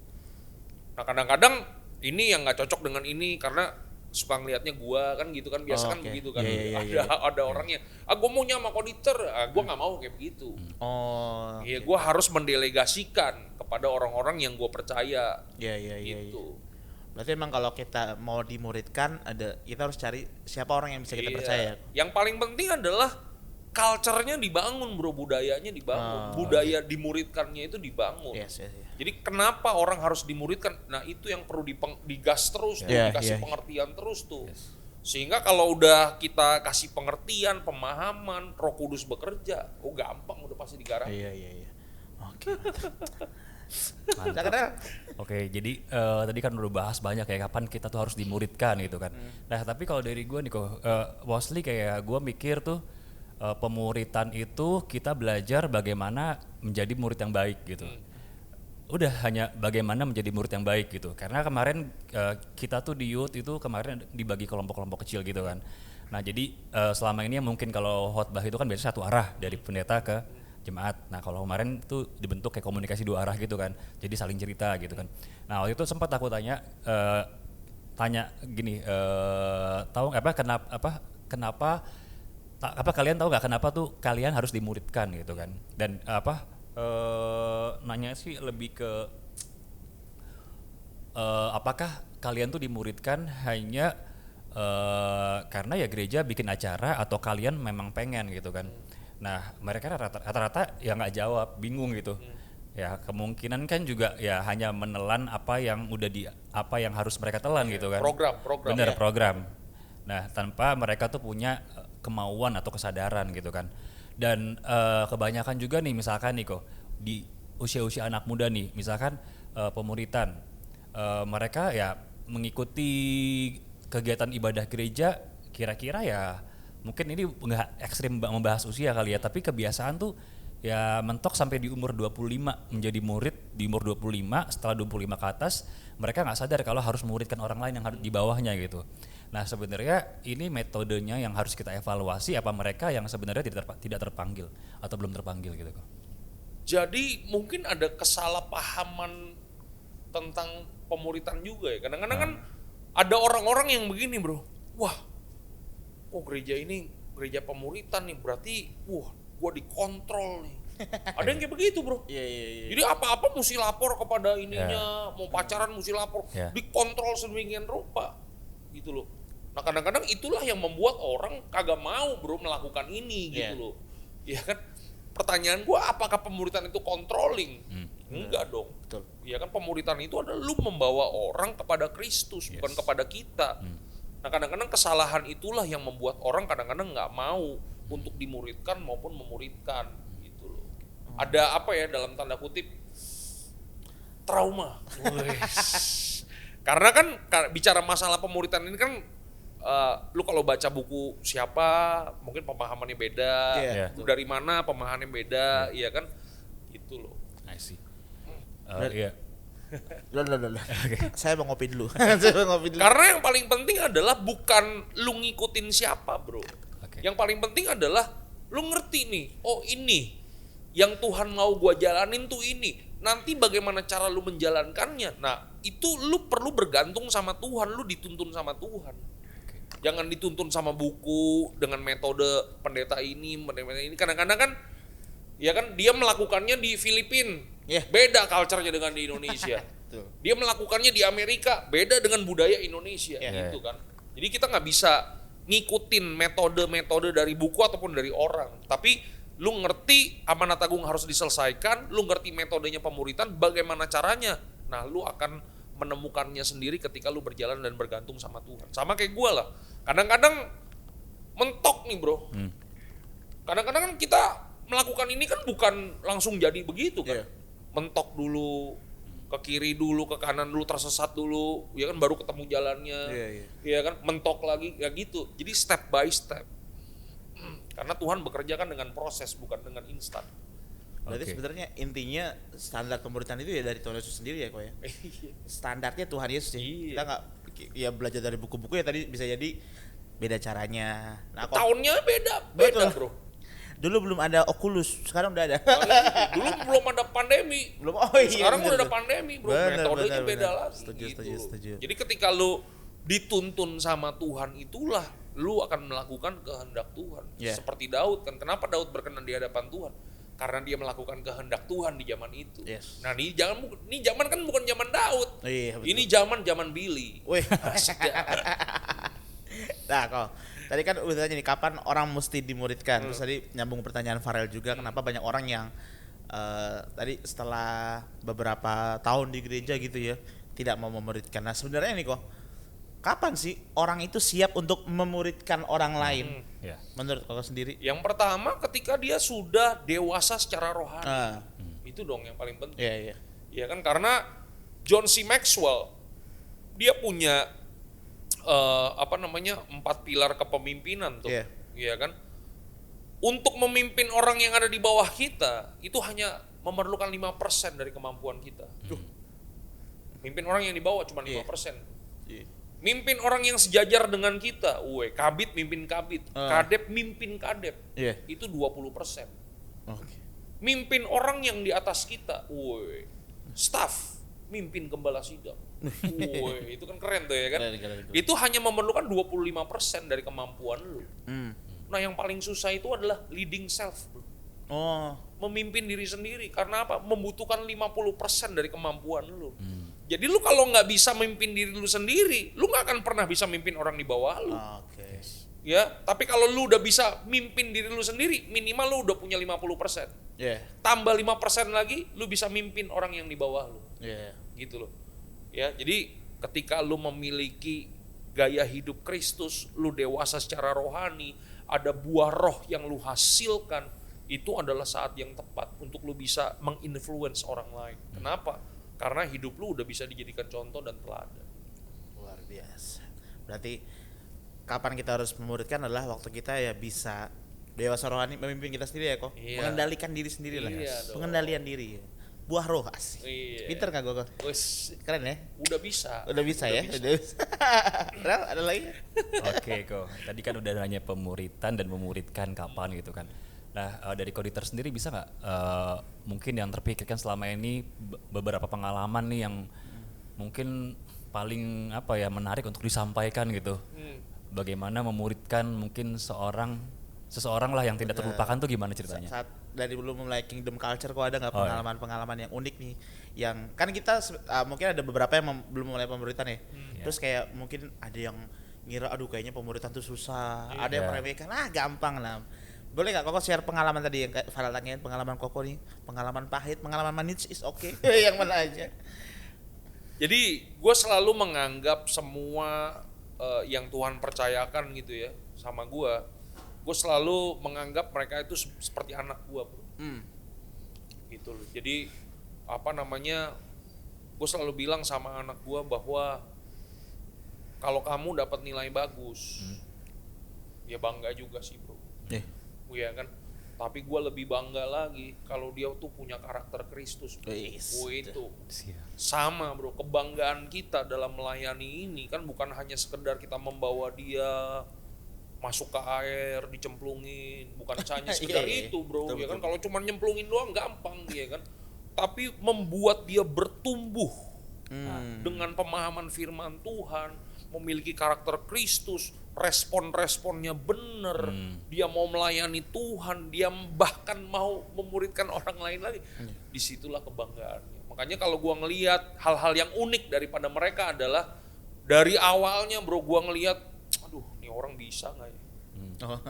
Nah kadang-kadang ini yang nggak cocok dengan ini karena suka ngelihatnya gua kan gitu kan biasa Oh, kan oke. begitu kan. Iya. Ada orangnya gua maunya sama Koditer, gua nggak mau kayak begitu. Oh. Iya gua harus mendelegasikan kepada orang-orang yang gua percaya Iya. gitu. Berarti emang kalau kita mau dimuridkan kita harus cari siapa orang yang bisa kita Iya. percaya. Yang paling penting adalah culture-nya dibangun bro, budayanya dibangun, budaya dimuridkannya itu dibangun. Yes. Jadi kenapa orang harus dimuridkan? Nah itu yang perlu digas terus, tuh, Yeah, dikasih yeah. pengertian terus tuh. Sehingga kalau udah kita kasih pengertian, pemahaman, Roh Kudus bekerja, gampang udah pasti digarap. Iya. Oke. Karena Oke, jadi tadi kan udah bahas banyak ya kapan kita tuh harus dimuridkan gitu kan. Nah tapi kalau dari gue nih kok, mostly kayak gue mikir tuh pemuritan itu kita belajar bagaimana menjadi murid yang baik gitu. Udah hanya bagaimana menjadi murid yang baik gitu. Karena kemarin kita tuh di youth itu kemarin dibagi kelompok-kelompok kecil gitu kan. Nah jadi selama ini mungkin kalau khotbah itu kan biasanya satu arah dari pendeta ke jemaat. Nah kalau kemarin tuh dibentuk kayak komunikasi dua arah gitu kan. Jadi saling cerita gitu kan. Nah waktu itu sempat aku tanya gini, tahu kenapa kalian tahu nggak kenapa tuh kalian harus dimuridkan gitu kan? Dan nanya sih lebih ke apakah kalian tuh dimuridkan hanya karena ya gereja bikin acara atau kalian memang pengen gitu kan? Nah mereka rata-rata ya nggak jawab, bingung gitu. Ya kemungkinan kan juga ya hanya menelan apa yang harus mereka telan gitu kan? Program. Bener, program. Nah tanpa mereka tuh punya kemauan atau kesadaran gitu kan. Dan kebanyakan juga nih misalkan nih kok di usia-usia anak muda nih misalkan pemuritan mereka ya mengikuti kegiatan ibadah gereja kira-kira ya mungkin ini nggak ekstrim membahas usia kali ya tapi kebiasaan tuh ya mentok sampai di umur 25 menjadi murid di umur 25 setelah 25 ke atas mereka nggak sadar kalau harus memuridkan orang lain yang di bawahnya gitu. Nah sebenarnya ini metodenya yang harus kita evaluasi apa mereka yang sebenarnya tidak terpanggil atau belum terpanggil gitu kok. Jadi mungkin ada kesalahpahaman tentang pemuritan juga ya. Kadang-kadang kan ada orang-orang yang begini bro, wah kok gereja ini gereja pemuritan nih berarti gua dikontrol nih. Ada yang kayak begitu bro. Iya. Jadi apa-apa mesti lapor kepada ininya, mau pacaran mesti lapor, dikontrol sedemikian rupa gitu loh. Nah kadang-kadang itulah yang membuat orang kagak mau bro melakukan ini gitu loh. Ya kan pertanyaan gua apakah pemuritan itu controlling? Enggak dong. Betul. Ya kan pemuritan itu adalah lu membawa orang kepada Kristus bukan kepada kita. Nah kadang-kadang kesalahan itulah yang membuat orang kadang-kadang nggak mau untuk dimuridkan maupun memuridkan gitu loh. Ada apa ya dalam tanda kutip trauma. Karena kan bicara masalah pemuritan ini kan lu kalau baca buku siapa mungkin pemahamannya beda, dari mana pemahamannya beda, iya kan? Itu loh. I see. Iya. Loh. Okay. Saya mau ngopi dulu. Karena yang paling penting adalah bukan lu ngikutin siapa, bro. Okay. Yang paling penting adalah lu ngerti nih, oh ini yang Tuhan mau gua jalanin tuh ini. Nanti bagaimana cara lu menjalankannya? Nah, itu lu perlu bergantung sama Tuhan, lu dituntun sama Tuhan. Okay. Jangan dituntun sama buku dengan metode pendeta ini. Kadang-kadang kan ya kan dia melakukannya di Filipina. Beda culture-nya dengan di Indonesia. Dia melakukannya di Amerika, beda dengan budaya Indonesia gitu kan. Jadi kita nggak bisa ngikutin metode-metode dari buku ataupun dari orang, tapi lu ngerti amanat agung harus diselesaikan, lu ngerti metodenya pemuritan, bagaimana caranya. Nah, lu akan menemukannya sendiri ketika lu berjalan dan bergantung sama Tuhan. Sama kayak gue lah. Kadang-kadang mentok nih bro. Kadang-kadang kan kita melakukan ini kan bukan langsung jadi begitu kan. Mentok dulu, ke kiri dulu, ke kanan dulu, tersesat dulu, ya kan baru ketemu jalannya. Ya kan, mentok lagi ya gitu. Jadi step by step. Karena Tuhan bekerja kan dengan proses, bukan dengan instan. Berarti sebenarnya intinya standar pemuritan itu ya dari Tuhan Yesus sendiri ya kok ya. Standarnya Tuhan Yesus ya. Kita nggak ya belajar dari buku-buku ya, tadi bisa jadi beda caranya. Nah, tahunnya beda bro. Dulu belum ada Oculus, sekarang udah ada. Dulu belum ada pandemi. Sekarang udah ada pandemi bro. Metodenya beda lagi. Setuju. Jadi ketika lu dituntun sama Tuhan, itulah lu akan melakukan kehendak Tuhan. Seperti Daud kan. Kenapa Daud berkenan di hadapan Tuhan? Karena dia melakukan kehendak Tuhan di zaman itu. Nah, ini zaman kan bukan zaman Daud. Ini zaman Billy. Nah, kok tadi kan udah tanya nih kapan orang mesti dimuridkan. Terus tadi nyambung pertanyaan Farel juga, kenapa banyak orang yang tadi setelah beberapa tahun di gereja gitu ya tidak mau memuridkan. Nah, sebenarnya nih kok kapan sih orang itu siap untuk memuridkan orang lain? Menurut Koko sendiri? Yang pertama ketika dia sudah dewasa secara rohani. Itu dong yang paling penting. Iya kan, karena John C. Maxwell dia punya 4 pilar kepemimpinan tuh. Iya kan? Untuk memimpin orang yang ada di bawah kita itu hanya memerlukan 5% dari kemampuan kita. Mimpin orang yang di bawah cuma 5%. Mimpin orang yang sejajar dengan kita, kabit mimpin kabit, kadep mimpin kadep, itu 20%. Mimpin orang yang di atas kita, staff mimpin gembala sidang, itu kan keren tuh ya kan. Itu hanya memerlukan 25% dari kemampuan lu. Nah yang paling susah itu adalah leading self, bro. Memimpin diri sendiri, karena apa? Membutuhkan 50% dari kemampuan lu. Jadi lu kalau nggak bisa memimpin diri lu sendiri, lu nggak akan pernah bisa mimpin orang di bawah lu. Ya, tapi kalau lu udah bisa mimpin diri lu sendiri, minimal lu udah punya 50%. Tambah 5% lagi, lu bisa mimpin orang yang di bawah lu. Gitu loh. Ya, jadi ketika lu memiliki gaya hidup Kristus, lu dewasa secara rohani, ada buah roh yang lu hasilkan, itu adalah saat yang tepat untuk lu bisa menginfluence orang lain. Kenapa? Karena hidup lu udah bisa dijadikan contoh dan teladan. Luar biasa. Berarti kapan kita harus memuridkan adalah waktu kita ya bisa dewasa rohani, memimpin kita sendiri ya kok. Mengendalikan diri sendiri lah. Pengendalian diri. Buah roh asik. Pinter gak gue? Keren ya? Udah bisa ya? Udah bisa. Ada lagi? Oke kok. Tadi kan udah nanya pemuritan dan memuridkan kapan gitu kan. Nah dari Koditer sendiri bisa nggak mungkin yang terpikirkan selama ini beberapa pengalaman nih yang mungkin paling menarik untuk disampaikan gitu. Bagaimana memuridkan mungkin seseorang lah yang tidak terlupakan tuh gimana ceritanya? Saat dari belum mulai Kingdom Culture kok ada nggak pengalaman-pengalaman yang unik nih? Yang kan kita mungkin ada beberapa yang belum mulai pemuritan ya. Terus kayak mungkin ada yang ngira aduh kayaknya pemuritan tuh susah. Ada yang meremehkan gampang lah. Boleh nggak Koko share pengalaman tadi yang kayak Farel tanyain, pengalaman Koko nih, pengalaman pahit, pengalaman manis is okay. Yang mana aja? Jadi gue selalu menganggap semua yang Tuhan percayakan gitu ya sama gue selalu menganggap mereka itu seperti anak gue, bro. Gitu loh. Jadi gue selalu bilang sama anak gue bahwa kalau kamu dapat nilai bagus, ya bangga juga sih, bro. Ya kan, tapi gue lebih bangga lagi kalau dia tuh punya karakter Kristus. Itu sama bro, kebanggaan kita dalam melayani ini kan bukan hanya sekedar kita membawa dia masuk ke air, dicemplungin, bukan hanya sekedar itu bro. Ya kan, kalau cuma nyemplungin doang gampang ya kan, tapi membuat dia bertumbuh dengan pemahaman firman Tuhan, memiliki karakter Kristus, respon-responnya benar, dia mau melayani Tuhan, dia bahkan mau memuridkan orang lain lagi. Disitulah kebanggaannya. Makanya kalau gua ngelihat hal-hal yang unik daripada mereka adalah dari awalnya bro, gua ngelihat, aduh ini orang bisa nggak ya? Oh.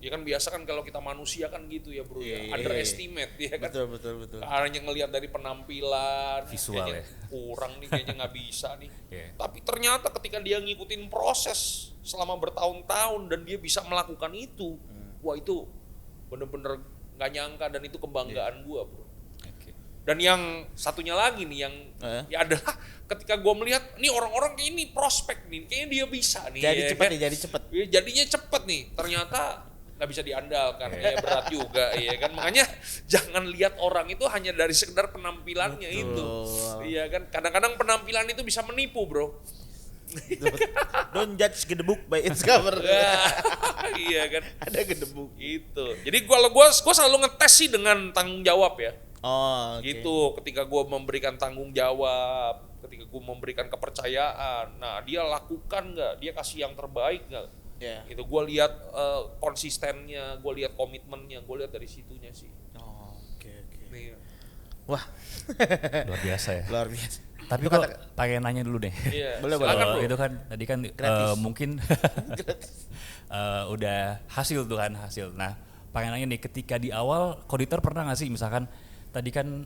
Ya kan biasa kan kalau kita manusia kan gitu ya bro, Iya, ya underestimate ya kan. Betul. Hanya ngelihat dari penampilan, Visual kayaknya ya. kurang nih, kayaknya nggak bisa nih. Iya. Tapi ternyata ketika dia ngikutin proses selama bertahun-tahun dan dia bisa melakukan itu, wah itu bener-bener nggak nyangka dan itu kebanggaan gua bro. Oke. Dan yang satunya lagi nih yang ya adalah ketika gua melihat nih orang-orang kayak ini prospek nih, kayaknya dia bisa nih. Jadi ya cepet kan? nih, jadi cepet. Ya, jadinya cepet nih, ternyata nggak bisa diandalkan, ya berat juga, ya kan. Makanya jangan lihat orang itu hanya dari sekedar penampilannya. Betul. Itu, iya kan. Kadang-kadang penampilan itu bisa menipu bro. Don't judge the book by its cover. Iya kan. Ada gedebuk. Gitu. Jadi kalau gua selalu ngetes sih dengan tanggung jawab ya. Oh, oke. Gitu. Ketika gua memberikan tanggung jawab, ketika gua memberikan kepercayaan, nah dia lakukan nggak? Dia kasih yang terbaik nggak? Ya. Itu gue lihat konsistennya, gue lihat komitmennya, gue lihat dari situnya sih. Oh, oke. Nih, Wah, Luar biasa ya. luar biasa. Tapi Itu kok kata- pengen nanya dulu deh. iya, Boleh, silakan Kalau bro. itu kan tadi kan Gratis. mungkin udah hasil tuh kan hasil. Nah, pengen nanya nih ketika di awal Koditor pernah nggak sih misalkan tadi kan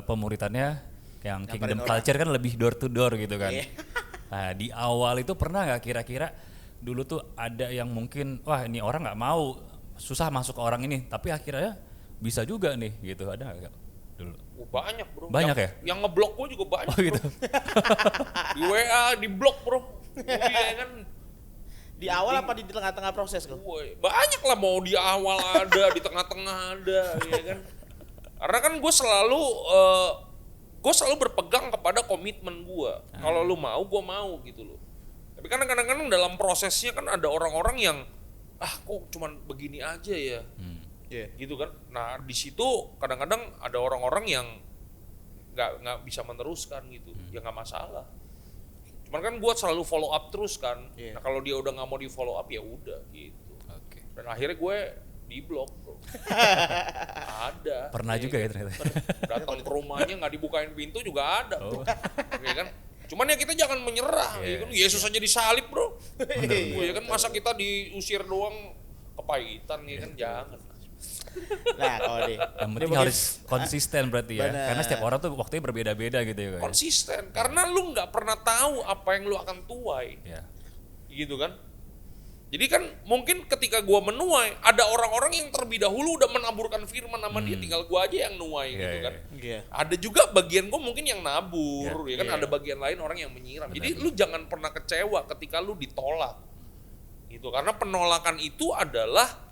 pemuritannya yang Kingdom orang. Culture kan lebih door to door gitu kan. Iya. Nah, di awal itu pernah nggak kira-kira dulu tuh ada yang mungkin wah ini orang nggak mau susah masuk ke orang ini tapi akhirnya bisa juga nih gitu, ada nggak dulu? Banyak bro. Banyak yang, ya? Yang ngeblok gue juga banyak Oh gitu. bro. Di WA, di blok bro. Iya kan. Di awal apa di tengah-tengah proses kok? Banyak lah, mau di awal ada, di tengah-tengah ada, ya kan. Karena kan gue selalu berpegang kepada komitmen gue. Kalau lu mau, gue mau gitu loh. Tapi kan kadang-kadang dalam prosesnya kan ada orang-orang yang kok cuman begini aja ya, Iya. gitu kan. Nah di situ kadang-kadang ada orang-orang yang nggak bisa meneruskan gitu, ya nggak masalah. Cuman kan gue selalu follow up terus kan. Iya. Nah kalau dia udah nggak mau di follow up ya udah gitu. Oke. Dan akhirnya gue di blok bro. Ada. Pernah juga ya ternyata. Datang ke rumahnya nggak dibukain pintu juga ada bro. Ya kan. Cuman ya kita jangan menyerah. Ya kan? Yesus aja disalib bro. Ya kan masa kita diusir doang kepahitan ya kan, jangan. Nah, kalau deh. Yang penting harus konsisten berarti ya. Benar. Karena setiap orang tuh waktunya berbeda-beda gitu ya. Kak? Konsisten. Karena lu nggak pernah tahu apa yang lu akan tuai. Ya. Gitu kan. Jadi kan mungkin ketika gua menuai, ada orang-orang yang terlebih dahulu udah menaburkan firman sama dia, tinggal gua aja yang nuai gitu kan. Iya. Ada juga bagian gua mungkin yang nabur, ya kan. Iya. Ada bagian lain orang yang menyiram. Jadi lu jangan pernah kecewa ketika lu ditolak. Gitu. Karena penolakan itu adalah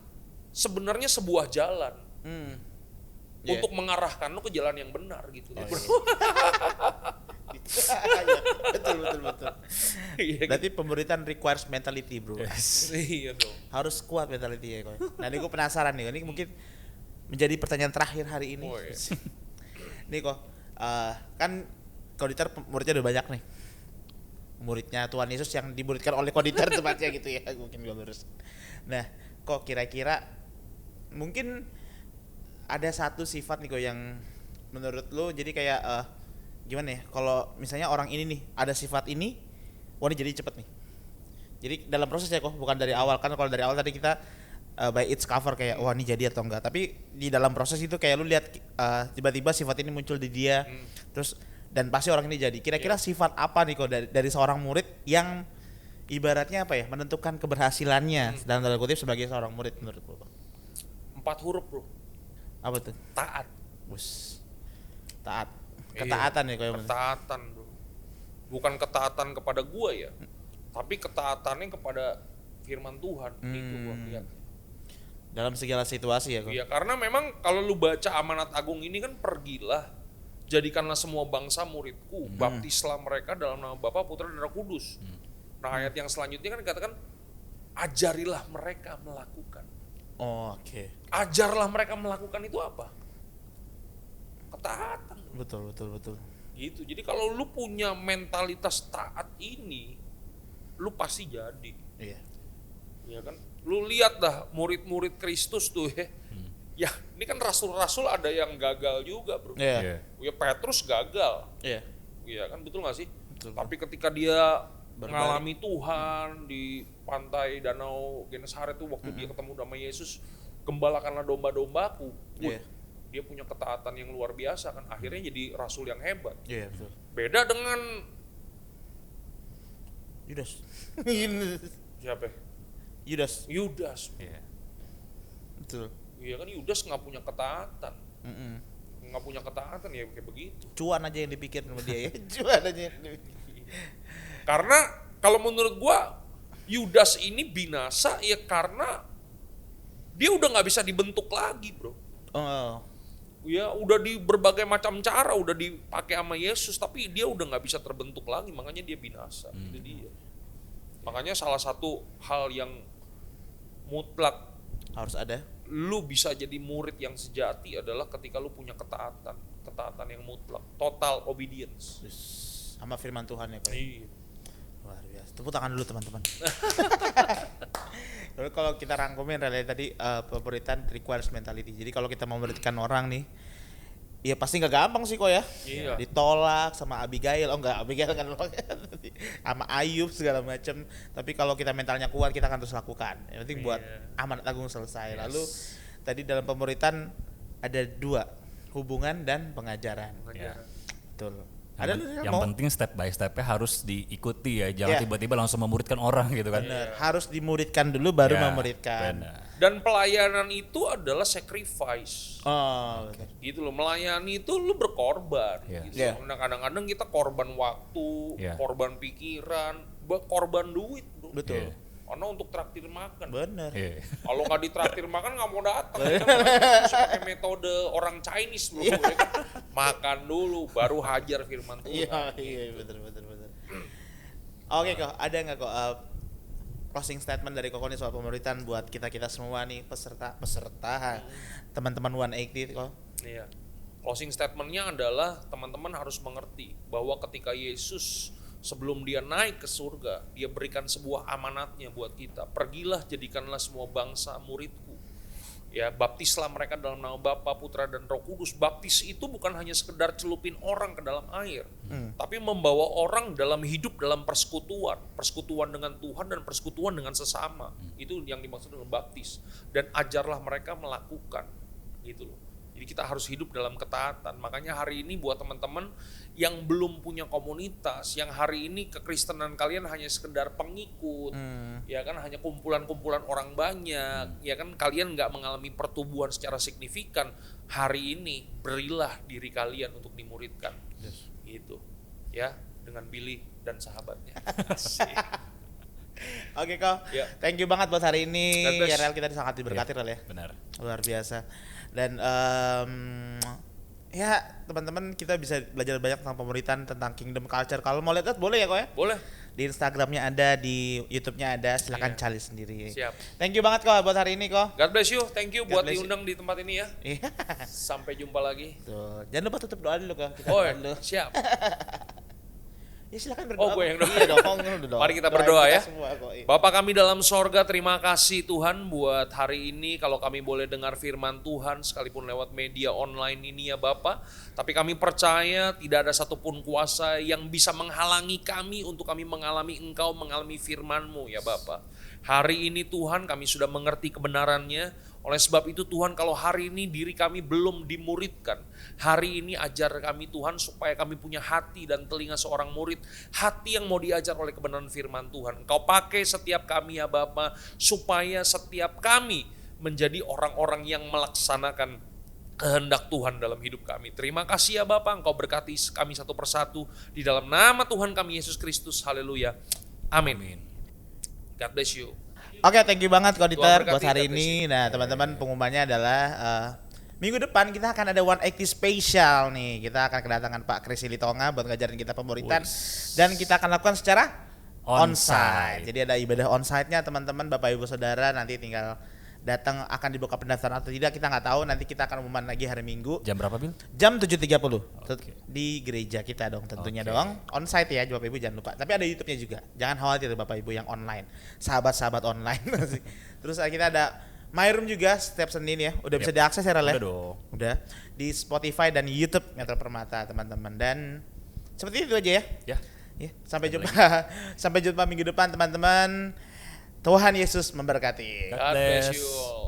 sebenarnya sebuah jalan Iya. untuk mengarahkan lu ke jalan yang benar gitu. Iya, betul. Iya kan? Berarti pemberitaan requires mentality, bro. Iya dong. Harus kuat mentality ya, kok. Nah, ini gue penasaran nih. Ini mungkin menjadi pertanyaan terakhir hari ini. Oh, iya. Nih kok, kan Koditor muridnya udah banyak nih. Muridnya Tuhan Yesus yang dimuridkan oleh Koditor tempatnya gitu ya, mungkin gue lurus. Nah, kok kira-kira mungkin ada satu sifat nih kok yang menurut lo jadi kayak gimana ya, kalau misalnya orang ini nih ada sifat ini, wah ini jadi cepet nih. Jadi dalam prosesnya kok, bukan dari awal. Kan kalau dari awal tadi kita by its cover kayak wah ini jadi atau enggak, tapi di dalam proses itu kayak lu lihat tiba-tiba sifat ini muncul di dia, terus dan pasti orang ini jadi. Kira-kira sifat apa nih kok dari seorang murid yang ibaratnya apa ya, menentukan keberhasilannya dalam tanda kutip sebagai seorang murid menurut lu? 4 huruf bro. Apa tuh? Taat. Bus. Taat. Ketaatan ya kayak ketaatan bro. Bukan ketaatan kepada gua ya, tapi ketaatannya kepada firman Tuhan. Itu gua lihat. dalam segala situasi ya kok. Iya, karena memang kalau lu baca amanat agung ini kan, pergilah, jadikanlah semua bangsa muridku, baptislah mereka dalam nama Bapa, Putra dan Roh Kudus. Nah ayat yang selanjutnya kan dikatakan, ajarilah mereka melakukan. Oh, oke. Ajarlah mereka melakukan itu apa? Ketaatan. Betul. Gitu. Jadi kalau lu punya mentalitas taat ini, lu pasti jadi. Iya. Ya kan? Lu lihat dah murid-murid Kristus tuh ya. Ya, ini kan rasul-rasul ada yang gagal juga, bro. Iya. Ya Petrus gagal. Iya. Iya kan, betul nggak sih? Betul. Tapi ketika dia ngalami Tuhan di pantai Danau Genesaret tuh waktu dia ketemu sama Yesus, gembalakanlah domba-dombaku. Iya. Dia punya ketaatan yang luar biasa kan, akhirnya jadi rasul yang hebat. Iya, betul. Beda dengan Yudas. siapa? Yudas. Yudas. Iya. Betul. Iya kan Yudas nggak punya ketaatan, Mm-mm. nggak punya ketaatan ya kayak begitu. Cuan aja yang dipikir sama dia ya. Cuan aja yang dipikir. Karena kalau menurut gua Yudas ini binasa ya karena dia udah nggak bisa dibentuk lagi, bro. Oh. Ya udah di berbagai macam cara udah dipakai sama Yesus tapi dia udah nggak bisa terbentuk lagi, makanya dia binasa. Itu dia. Makanya salah satu hal yang mutlak Harus ada. lu bisa jadi murid yang sejati adalah ketika lu punya ketaatan yang mutlak, total obedience. Terus sama firman Tuhan ya, Kak. Iya. Luar biasa. Tepuk tangan dulu teman-teman. Lalu kalau kita rangkumin relate tadi pemberitaan requires mentality. Jadi kalau kita mau memberikan orang nih, ya pasti nggak gampang sih kok ya. Iya. Ditolak sama Abigail, oh enggak Abigail kan sama Ayub segala macam. Tapi kalau kita mentalnya kuat, kita akan terus lakukan. Yang penting buat amanat agung selesai. Yes. Lalu tadi dalam pemberitaan ada 2, hubungan dan pengajaran. Pengajaran. Betul. Yang, Ada yang mau? penting step by stepnya harus diikuti ya, jangan Iya. tiba-tiba langsung memuridkan orang gitu kan. Benar. Harus dimuridkan dulu baru Ya, memuridkan. benar. Dan pelayanan itu adalah sacrifice. Oh, betul. Gitu loh, melayani itu lu berkorban. Iya. Gitu. Iya. Nah, kadang-kadang kita korban waktu, Iya. korban pikiran, korban duit, bro. Betul. Iya. Karena untuk traktir makan. Benar. Iya. Kalau nggak ditraktir makan nggak mau datang. Kita harus pakai metode orang Chinese bro. Ya kan? Makan dulu, baru hajar firman Iya, Tuhan. iya, betul. Oke kok, ada nggak kok closing statement dari Koko nih soal pemerintahan buat kita semua nih peserta teman-teman 180 kok. Iya. Closing statementnya adalah teman-teman harus mengerti bahwa ketika Yesus sebelum dia naik ke surga, dia berikan sebuah amanatnya buat kita. Pergilah, jadikanlah semua bangsa muridku. Ya, baptislah mereka dalam nama Bapa, Putra dan Roh Kudus. Baptis itu bukan hanya sekedar celupin orang ke dalam air, tapi membawa orang dalam hidup dalam persekutuan dengan Tuhan dan persekutuan dengan sesama. Itu yang dimaksud dengan baptis. Dan ajarlah mereka melakukan, gitu loh. Jadi kita harus hidup dalam ketaatan. Makanya hari ini buat teman-teman yang belum punya komunitas, yang hari ini kekristenan kalian hanya sekedar pengikut, ya kan hanya kumpulan-kumpulan orang banyak, ya kan kalian nggak mengalami pertumbuhan secara signifikan. Hari ini berilah diri kalian untuk dimuridkan, gitu, ya dengan Billy dan sahabatnya. Asik. Oke kok, Ya. thank you banget buat hari ini. God bless. Ya Rel, kita sangat diberkati Rel ya. Benar. Luar biasa. Dan ya teman-teman kita bisa belajar banyak tentang pemerintahan, tentang kingdom culture. Kalau mau lihat boleh ya kok ya. Boleh. Di Instagramnya ada, di YouTube-nya ada, silakan Iya. cari sendiri. Siap. Thank you banget kok buat hari ini kok. God bless you, thank you God buat bless you. diundang di tempat ini ya. Iya. Sampai jumpa lagi. Tuh. Jangan lupa tutup doa dulu kok. Kita Oh, doa dulu. siap. Ya silakan berdoa. Oh, gue yang doa. Iya dong, lu dong. Mari kita Doain berdoa kita ya. semua kok, iya. Bapak kami dalam sorga, terima kasih Tuhan buat hari ini. Kalau kami boleh dengar firman Tuhan sekalipun lewat media online ini ya Bapak. Tapi kami percaya tidak ada satupun kuasa yang bisa menghalangi kami untuk kami mengalami Engkau, mengalami firman-Mu ya Bapak. Hari ini Tuhan kami sudah mengerti kebenarannya. Oleh sebab itu Tuhan, kalau hari ini diri kami belum dimuridkan, hari ini ajar kami Tuhan supaya kami punya hati dan telinga seorang murid, hati yang mau diajar oleh kebenaran firman Tuhan. Engkau pakai setiap kami ya Bapa, supaya setiap kami menjadi orang-orang yang melaksanakan kehendak Tuhan dalam hidup kami. Terima kasih ya Bapak, Engkau berkati kami satu persatu di dalam nama Tuhan kami Yesus Kristus. Haleluya. Amin. God bless you. Oke, thank you banget Koditer Tuhan berkati, buat hari God bless ini. Nah, teman-teman pengumumannya adalah minggu depan kita akan ada 180 spesial nih. Kita akan kedatangan Pak Kris Litonga buat ngajarin kita pemuritan dan kita akan lakukan secara onsite. Jadi ada ibadah onsite-nya teman-teman, Bapak Ibu Saudara, nanti tinggal datang, akan dibuka pendaftaran atau tidak kita nggak tahu, nanti kita akan umuman lagi hari Minggu Jam berapa, Bil? jam 7.30 Oke. di gereja kita dong tentunya Oke. dong, onsite ya Bapak Ibu, jangan lupa. Tapi ada YouTube-nya juga, jangan khawatir Bapak Ibu yang online, sahabat-sahabat online. Terus kita ada My Room juga setiap Senin ya, udah bisa diakses ya Rel ya? Udah dong. Udah di Spotify dan YouTube Metro Permata teman-teman. Dan seperti itu aja ya. Ya. Ya, sampai jumpa. Sampai jumpa minggu depan teman-teman. Tuhan Yesus memberkati. God God bless bless. you all.